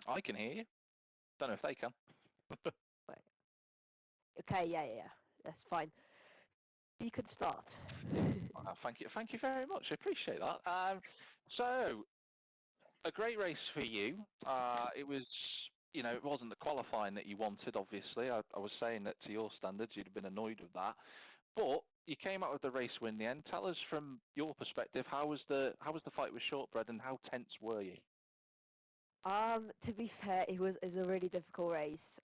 I can hear you. Don't know if they can. Wait. Okay, yeah, that's fine. You can start. Thank you very much. I appreciate that. So a great race for you. It was, it wasn't the qualifying that you wanted. Obviously, I was saying that to your standards, you'd have been annoyed with that. But you came out with the race win in the end. Tell us from your perspective, how was the fight with Shortbread, and how tense were you? To be fair, it was a really difficult race.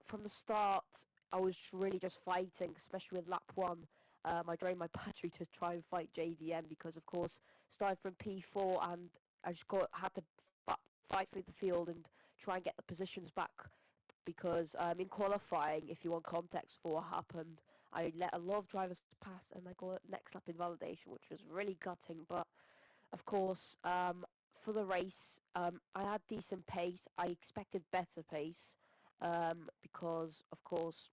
From the start, I was really just fighting, especially with lap 1. I drained my battery to try and fight JDM because, of course, started from P4 and I just had to fight through the field and try and get the positions back because in qualifying, if you want context for what happened, I let a lot of drivers pass, and I got next lap invalidation, which was really gutting. But of course, for the race, I had decent pace. I expected better pace because, of course,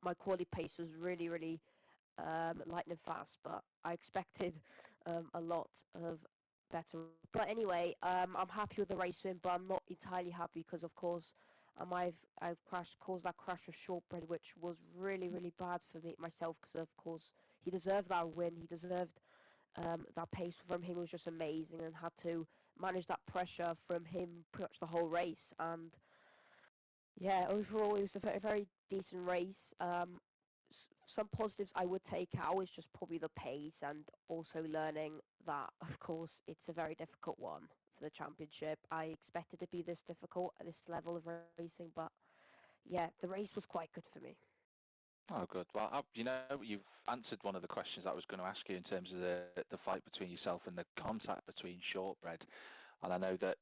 my quality pace was really lightning fast, but I expected a lot of better. But anyway, I'm happy with the race win, but I'm not entirely happy because, of course, I've caused that crash with Shortbread, which was really bad for me myself because, of course, he deserved that win. He deserved that pace from him was just amazing, and had to manage that pressure from him pretty much the whole race. And yeah, overall, it was a very decent race. Some positives I would take out is just probably the pace, and also learning that, of course, it's a very difficult one for the championship. I expected to be this difficult at this level of racing, but yeah, the race was quite good for me. Oh, good. Well, you've answered one of the questions I was going to ask you in terms of the fight between yourself and the contact between Shortbread. And I know that,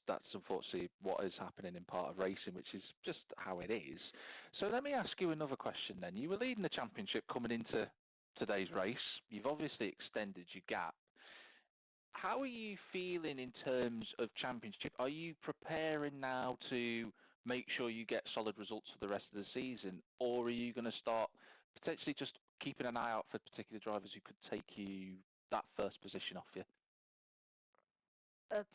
that's unfortunately what is happening in part of racing, which is just how it is. So let me ask you another question then. You were leading the championship coming into today's race. You've obviously extended your gap. How are you feeling in terms of championship? Are you preparing now to make sure you get solid results for the rest of the season, or are you going to start potentially just keeping an eye out for particular drivers who could take you that first position off you?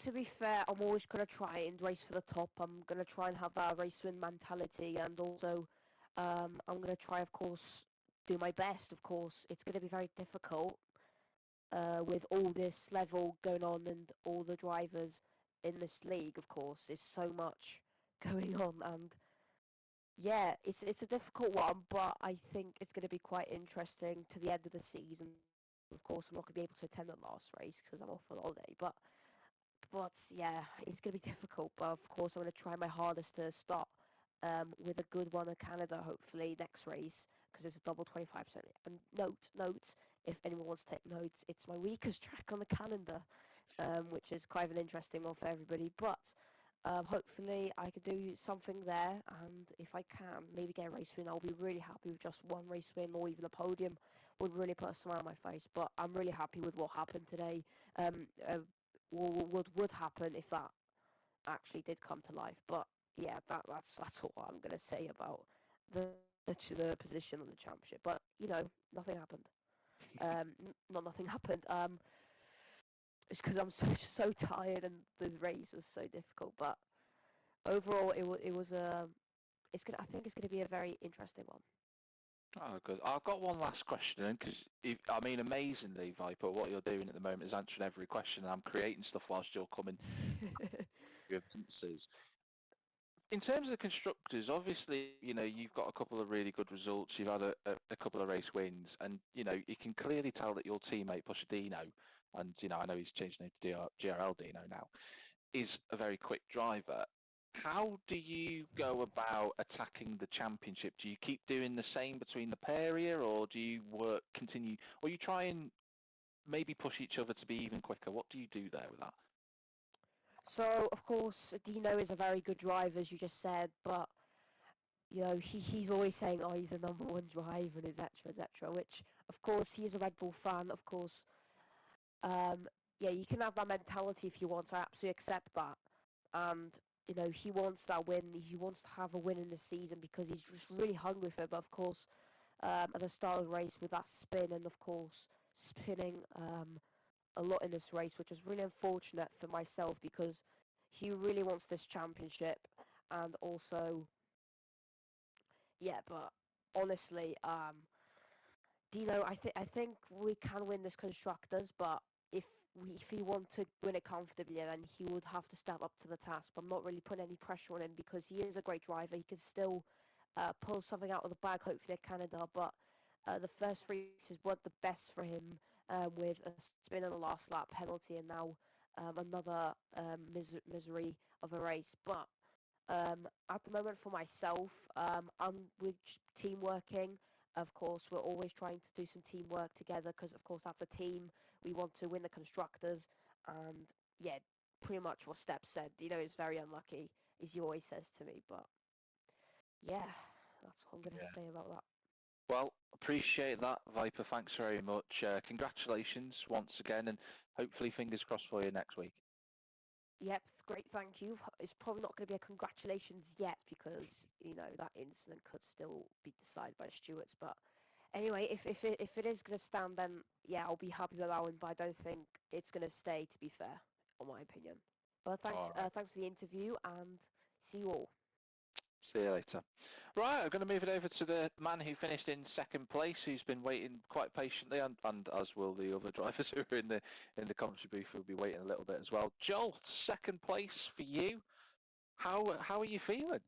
To be fair, I'm always going to try and race for the top. I'm going to try and have that race win mentality, and also I'm going to try, of course, do my best. Of course, it's going to be very difficult with all this level going on and all the drivers in this league. Of course, there's so much going on, and yeah, it's a difficult one, but I think it's going to be quite interesting to the end of the season. Of course, I'm not going to be able to attend the last race because I'm off on holiday, but yeah, it's going to be difficult. But of course, I'm going to try my hardest to start with a good one in Canada, hopefully next race, because it's a double 25%. And note, if anyone wants to take notes, it's my weakest track on the calendar, which is quite an interesting one for everybody. But hopefully, I can do something there, and if I can, maybe get a race win. I'll be really happy with just one race win, or even a podium would really put a smile on my face. But I'm really happy with what happened today. Would happen if that actually did come to life. But yeah, that's all I'm gonna say about the position on the championship. But nothing happened. Not nothing happened. It's because I'm so tired and the race was so difficult. But overall, it was a. It's gonna. I think it's gonna be a very interesting one. Oh, good. I've got one last question because, I mean, amazingly, Viper, what you're doing at the moment is answering every question, and I'm creating stuff whilst you're coming with answers. In terms of the constructors, obviously, you've got a couple of really good results. You've had a couple of race wins, and, you can clearly tell that your teammate, Pochettino, and, I know he's changed his name to GRL Dino now, is a very quick driver. How do you go about attacking the championship? Do you keep doing the same between the pair here, or do you continue, or you try and maybe push each other to be even quicker? What do you do there with that? So of course, Dino is a very good driver, as you just said, but he's always saying, oh, he's the number one driver, and etc. Which, of course, he is a Red Bull fan. Of course, yeah, you can have that mentality if you want. I absolutely accept that, and he wants that win. He wants to have a win in the season because he's just really hungry for it. But of course, at the start of the race with that spin, and of course spinning a lot in this race, which is really unfortunate for myself because he really wants this championship, and also yeah, but honestly, Dino, I think we can win this constructors, but if he want to win it comfortably, then he would have to step up to the task. But I'm not really putting any pressure on him because he is a great driver. He can still pull something out of the bag, hopefully at Canada. But the first three races weren't the best for him, with a spin on the last lap penalty, and now another misery of a race. But at the moment for myself, I'm with team working. Of course, we're always trying to do some teamwork together because, of course, that's a team. We want to win the constructors, and yeah, pretty much what Step said. Is very unlucky, as he always says to me. But yeah, that's what I'm gonna say about that. Well, appreciate that, Viper. Thanks very much. Congratulations once again, and hopefully fingers crossed for you next week. Yep, great, thank you. It's probably not going to be a congratulations yet because, that incident could still be decided by the stewards. But anyway, if it is going to stand, then yeah, I'll be happy with that one. But I don't think it's going to stay, to be fair, on my opinion. But thanks, All right. thanks for the interview, and see you all. See you later. Right, I'm going to move it over to the man who finished in second place, who's been waiting quite patiently, and as will the other drivers who are in the commentary booth, who'll be waiting a little bit as well. Jolt, second place for you. How are you feeling?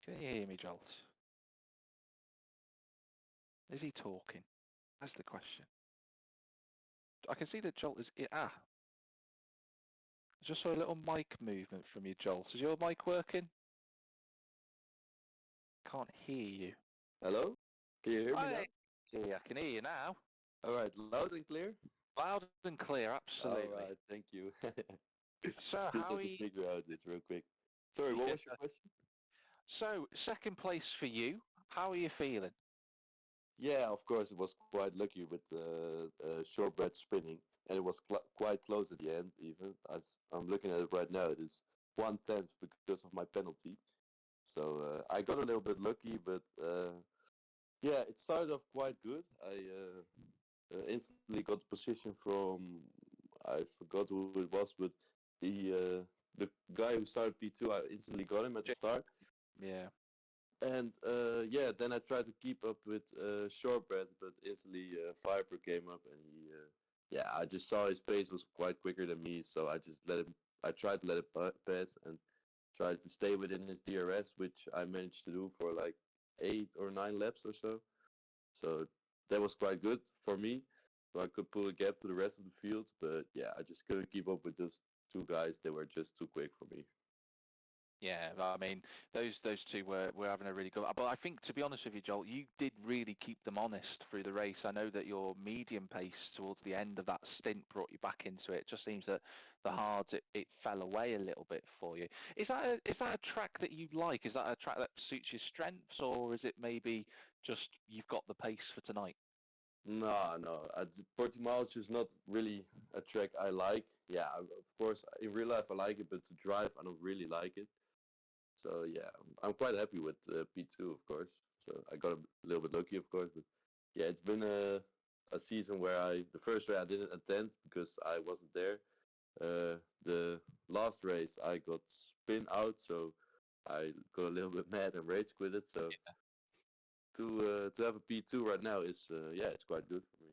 Can you hear me, Jolt? Is he talking? That's the question. I can see that Jolt is... I just saw a little mic movement from you, Jolt. Is your mic working? Can't hear you. Hello? Can you hear me now? Hi. Yeah, I can hear you now. All right, loud and clear? Loud and clear, absolutely. All right, thank you. So Just how had are to you? figure out this real quick. Sorry, what was your question? So second place for you. How are you feeling? Yeah, of course, it was quite lucky with the shortbread spinning, and it was quite close at the end even. I'm looking at it right now, it is 1/10 because of my penalty. So I got a little bit lucky, but yeah, it started off quite good. I instantly got the position from, I forgot who it was, but the guy who started P2, I instantly got him at the start. Yeah. And yeah, then I tried to keep up with Shortbread, but instantly Viper came up, and yeah, I just saw his pace was quite quicker than me, so I just let him. I tried to let it pass and tried to stay within his DRS, which I managed to do for like 8 or 9 laps or so. So that was quite good for me. So I could pull a gap to the rest of the field, but yeah, I just couldn't keep up with those two guys. They were just too quick for me. Yeah, I mean, those two were having a really good. But I think, to be honest with you, Joel, you did really keep them honest through the race. I know that your medium pace towards the end of that stint brought you back into it. It just seems that the hards it fell away a little bit for you. Is that a track that you like? Is that a track that suits your strengths, or is it maybe just you've got the pace for tonight? No, no. Portimao is just not really a track I like. Yeah, of course, in real life I like it, but to drive I don't really like it. So yeah, I'm quite happy with P2, of course. So I got a little bit lucky, of course, but yeah, it's been a season where the first race I didn't attend because I wasn't there. The last race I got spin out, so I got a little bit mad and rage quit it. So to have a P2 right now is yeah, it's quite good for me.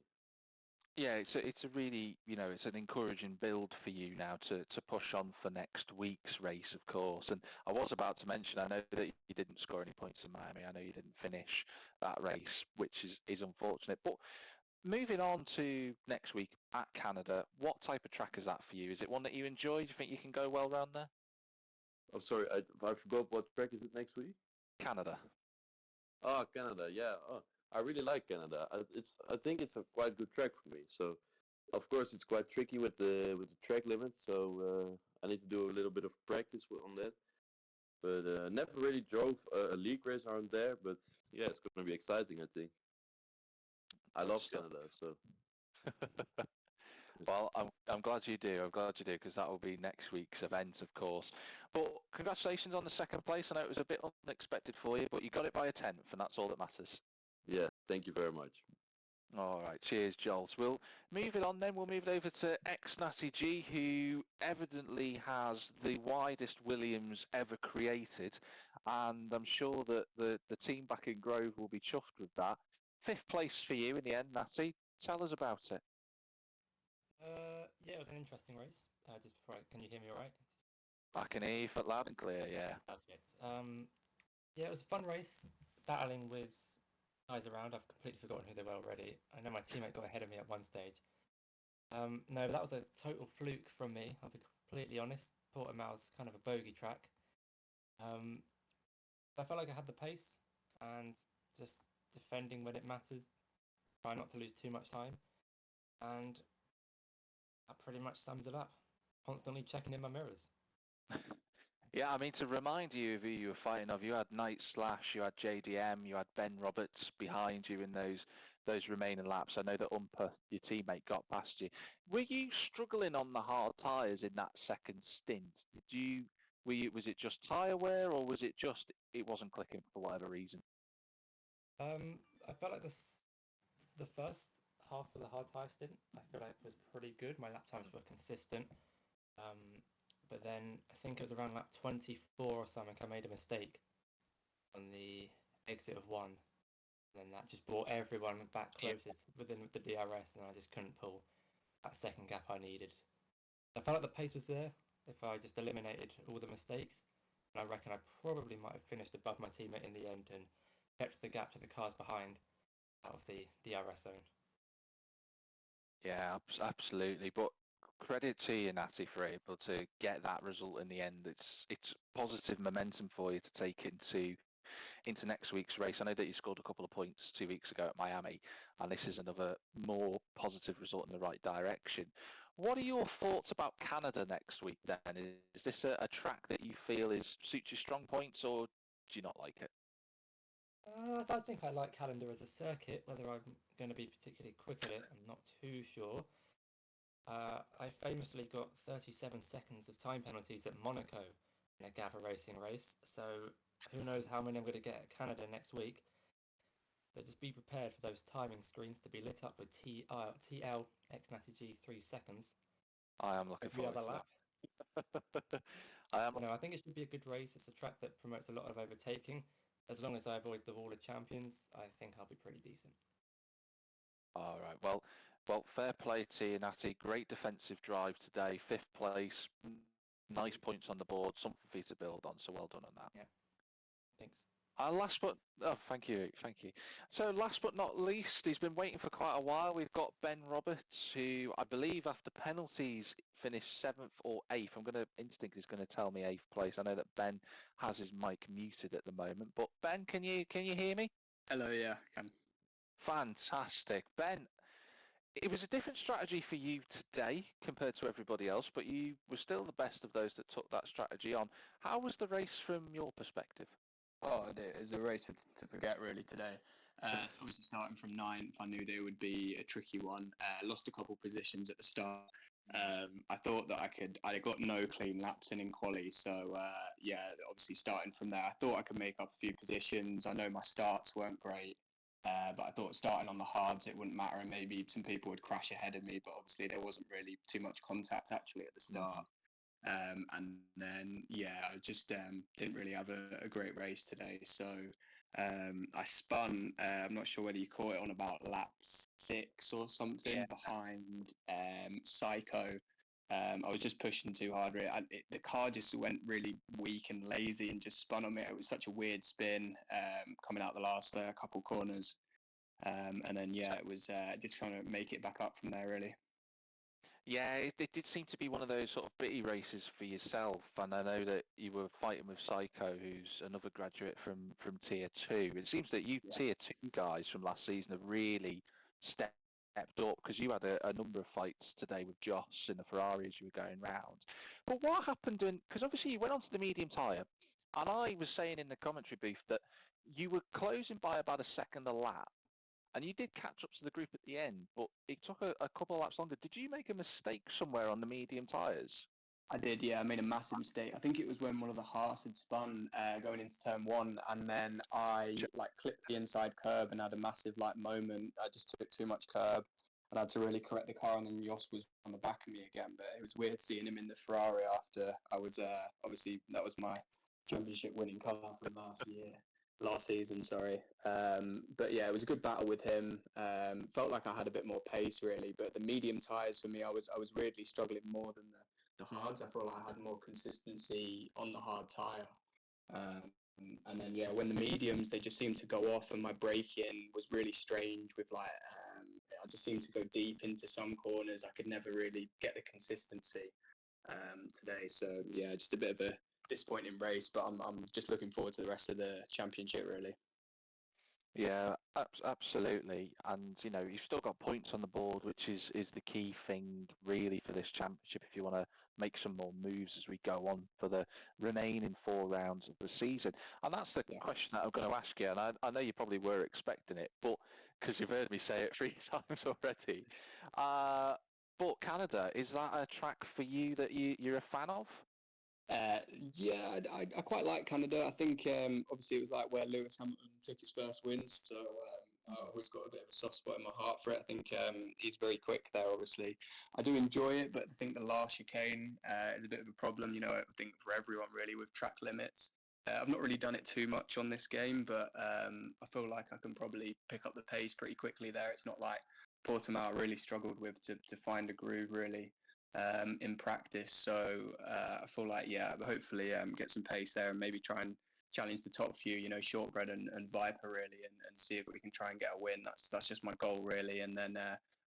Yeah, it's a really, it's an encouraging build for you now to push on for next week's race, of course. And I was about to mention, I know that you didn't score any points in Miami. I know you didn't finish that race, which is unfortunate. But moving on to next week at Canada, what type of track is that for you? Is it one that you enjoy? Do you think you can go well round there? Oh, sorry, I forgot what track is it next week? Canada. Oh, Canada, yeah. Oh, I really like Canada. I think it's a quite good track for me. So, of course, it's quite tricky with the track limits. So I need to do a little bit of practice on that. But never really drove a league race around there. But yeah, it's going to be exciting. I think. I Good love stuff. Canada. So Well, I'm glad you do. I'm glad you do because that will be next week's event, of course. But congratulations on the second place. I know it was a bit unexpected for you, but you got it by a tenth, and that's all that matters. yeah, thank you very much. All right, cheers, Joels. We'll move it on then. We'll move it over to ex-Natty G, who evidently has the widest Williams ever created, and I'm sure that the team back in Grove will be chuffed with that. Fifth place for you in the end, Natty. Tell us about it. Yeah, it was an interesting race. Just before, can you hear me all right? I can hear you loud and clear, yeah. Perfect. Yeah, it was a fun race, battling with guys around. I've completely forgotten who they were already. I know my teammate got ahead of me at one stage. No, that was a total fluke from me. I'll be completely honest. Portimao's kind of a bogey track. I felt like I had the pace and just defending when it matters, try not to lose too much time, and that pretty much sums it up. Constantly checking in my mirrors. Yeah, I mean, to remind you of who you were fighting of, you had Night Slash, you had JDM, you had Ben Roberts behind you in those remaining laps. I know that Umpa, your teammate, got past you. Were you struggling on the hard tyres in that second stint? Was it just tyre wear, or was it just it wasn't clicking for whatever reason? I felt like the first half of the hard tyre stint, I feel like was pretty good. My lap times were consistent. Um, but then I think it was around lap 24 or something, I made a mistake on the exit of one. And then that just brought everyone back closest within the DRS, and I just couldn't pull that second gap I needed. I felt like the pace was there if I just eliminated all the mistakes. And I reckon I probably might have finished above my teammate in the end and kept the gap to the cars behind out of the DRS zone. Yeah, absolutely. But credit to you, Natty, for able to get that result in the end. It's positive momentum for you to take into next week's race. I know that you scored a couple of points 2 weeks ago at Miami, and this is another more positive result in the right direction. What are your thoughts about Canada next week then? Is this a track that you feel suits your strong points, or do you not like it? I don't think I like Calendar as a circuit. Whether I'm going to be particularly quick at it, I'm not too sure. I famously got 37 seconds of time penalties at Monaco in a Gavra racing race, so who knows how many I'm going to get at Canada next week. So just be prepared for those timing screens to be lit up with TL X Natty G 3 seconds I am looking every forward other to lap. that. I am. You know, I think it should be a good race. It's a track that promotes a lot of overtaking. As long as I avoid the Wall of Champions, I think I'll be pretty decent. All right. Well, fair play to you, Natty. Great defensive drive today. Fifth place. Nice points on the board. Something for you to build on. So well done on that. Yeah, thanks. Last but thank you, thank you. So last but not least, he's been waiting for quite a while. We've got Ben Roberts, who I believe after penalties finished seventh or eighth. I'm going to instinct is going to tell me eighth place. I know that Ben has his mic muted at the moment, but Ben, can you hear me? Hello, yeah, I can. Fantastic, Ben. It was a different strategy for you today compared to everybody else, but you were still the best of those that took that strategy on. How was the race from your perspective? Oh, it was a race to forget really today. Obviously, starting from ninth, I knew that it would be a tricky one. Lost a couple positions at the start. I thought that I got no clean laps in quali, so yeah, obviously starting from there, I thought I could make up a few positions. I know my starts weren't great, but I thought starting on the hards it wouldn't matter, and maybe some people would crash ahead of me, but obviously there wasn't really too much contact actually at the start. And then, yeah, I just didn't really have a great race today. So I spun, I'm not sure whether you caught it on about lap 6 or something Yeah. behind Psycho. I was just pushing too hard. The car just went really weak and lazy and just spun on me. It was such a weird spin coming out the last couple corners. And then, yeah, it was just trying to make it back up from there, really. Yeah, it did seem to be one of those sort of bitty races for yourself, and I know that you were fighting with Psycho, who's another graduate from Tier 2. It seems that you Yeah. Tier 2 guys from last season have really stepped up, because you had a number of fights today with Joss in the Ferrari as you were going round. But what happened because obviously you went onto the medium tyre, and I was saying in the commentary booth that you were closing by about a second a lap, and you did catch up to the group at the end, but it took a couple of laps longer. Did you make a mistake somewhere on the medium tyres? I did, yeah. I made a massive mistake. I think it was when one of the Haas had spun going into turn one, and then I clipped the inside curb and had a massive moment. I just took too much curb, and I had to really correct the car. And then Jos was on the back of me again. But it was weird seeing him in the Ferrari after I was obviously that was my championship winning car from last season. Sorry, but yeah, it was a good battle with him. Felt like I had a bit more pace really, but the medium tyres for me, I was really struggling more than the hards. I felt like I had more consistency on the hard tyre. And then, yeah, when the mediums, they just seemed to go off, and my braking was really strange with I just seemed to go deep into some corners. I could never really get the consistency today. So, yeah, just a bit of a disappointing race, but I'm just looking forward to the rest of the championship, really. Yeah, absolutely. And you know, you've still got points on the board, which is the key thing really for this championship. If you want to make some more moves as we go on for the remaining 4 rounds of the season, and that's the Yeah. question that I'm going to ask you. And I know you probably were expecting it, but because you've heard me say it 3 times already. Uh, but Canada, is that a track for you that you're a fan of? Uh, yeah, I quite like Canada. I think obviously it was like where Lewis Hamilton took his first wins, so I always got a bit of a soft spot in my heart for it. I think he's very quick there. Obviously, I do enjoy it, but I think the last chicane is a bit of a problem. You know, I think for everyone really with track limits. I've not really done it too much on this game, but I feel like I can probably pick up the pace pretty quickly there. It's not like Portimao really struggled with to find a groove really in practice. So I feel like, yeah, hopefully get some pace there and maybe try and challenge the top few, you know, Shortbread and Viper really, and see if we can try and get a win. That's just my goal really. And then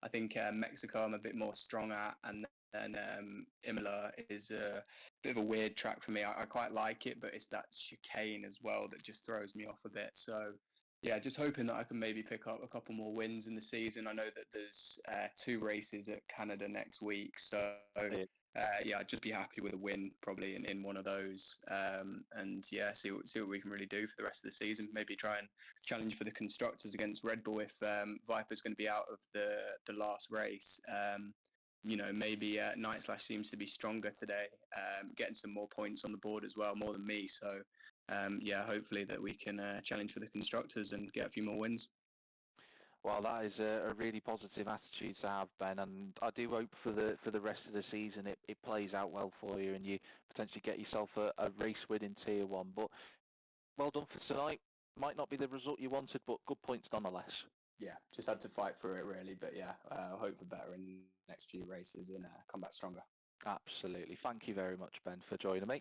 I think Mexico I'm a bit more strong at, and then Imola is a bit of a weird track for me. I quite like it, but it's that chicane as well that just throws me off a bit. So yeah, just hoping that I can maybe pick up a couple more wins in the season. I know that there's 2 races at Canada next week, so yeah, I'd just be happy with a win probably in one of those, and yeah, see what we can really do for the rest of the season. Maybe try and challenge for the constructors against Red Bull if Viper's going to be out of the last race. You know, maybe Night Slash seems to be stronger today, getting some more points on the board as well, more than me. So yeah, hopefully that we can challenge for the constructors and get a few more wins. Well, that is a really positive attitude to have, Ben, and I do hope for the rest of the season it plays out well for you and you potentially get yourself a race win in Tier 1. But well done for tonight. Might not be the result you wanted, but good points nonetheless. Yeah, just had to fight through it really, but yeah, hope for better in the next few races and come back stronger. Absolutely. Thank you very much, Ben, for joining me.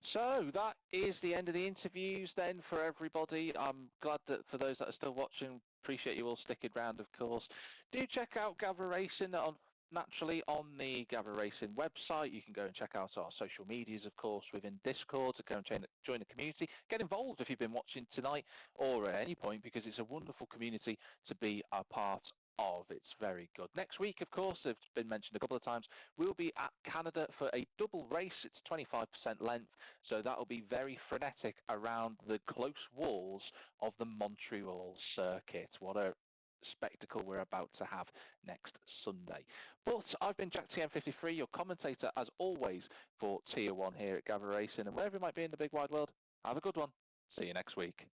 So that is the end of the interviews then for everybody. I'm glad that for those that are still watching, appreciate you all sticking around, of course. Do check out Gavra Racing naturally on the Gavra Racing website. You can go and check out our social medias, of course, within Discord to go and join the community. Get involved if you've been watching tonight or at any point because it's a wonderful community to be a part of. It's very good. Next week, of course, it's been mentioned a couple of times, we'll be at Canada for a double race. It's 25% length, so that will be very frenetic around the close walls of the Montreal circuit. What a spectacle we're about to have next Sunday. But I've been Jack TM53, your commentator as always for Tier 1 here at Gavra Racing, and wherever it might be in the big wide world, have a good one. See you next week.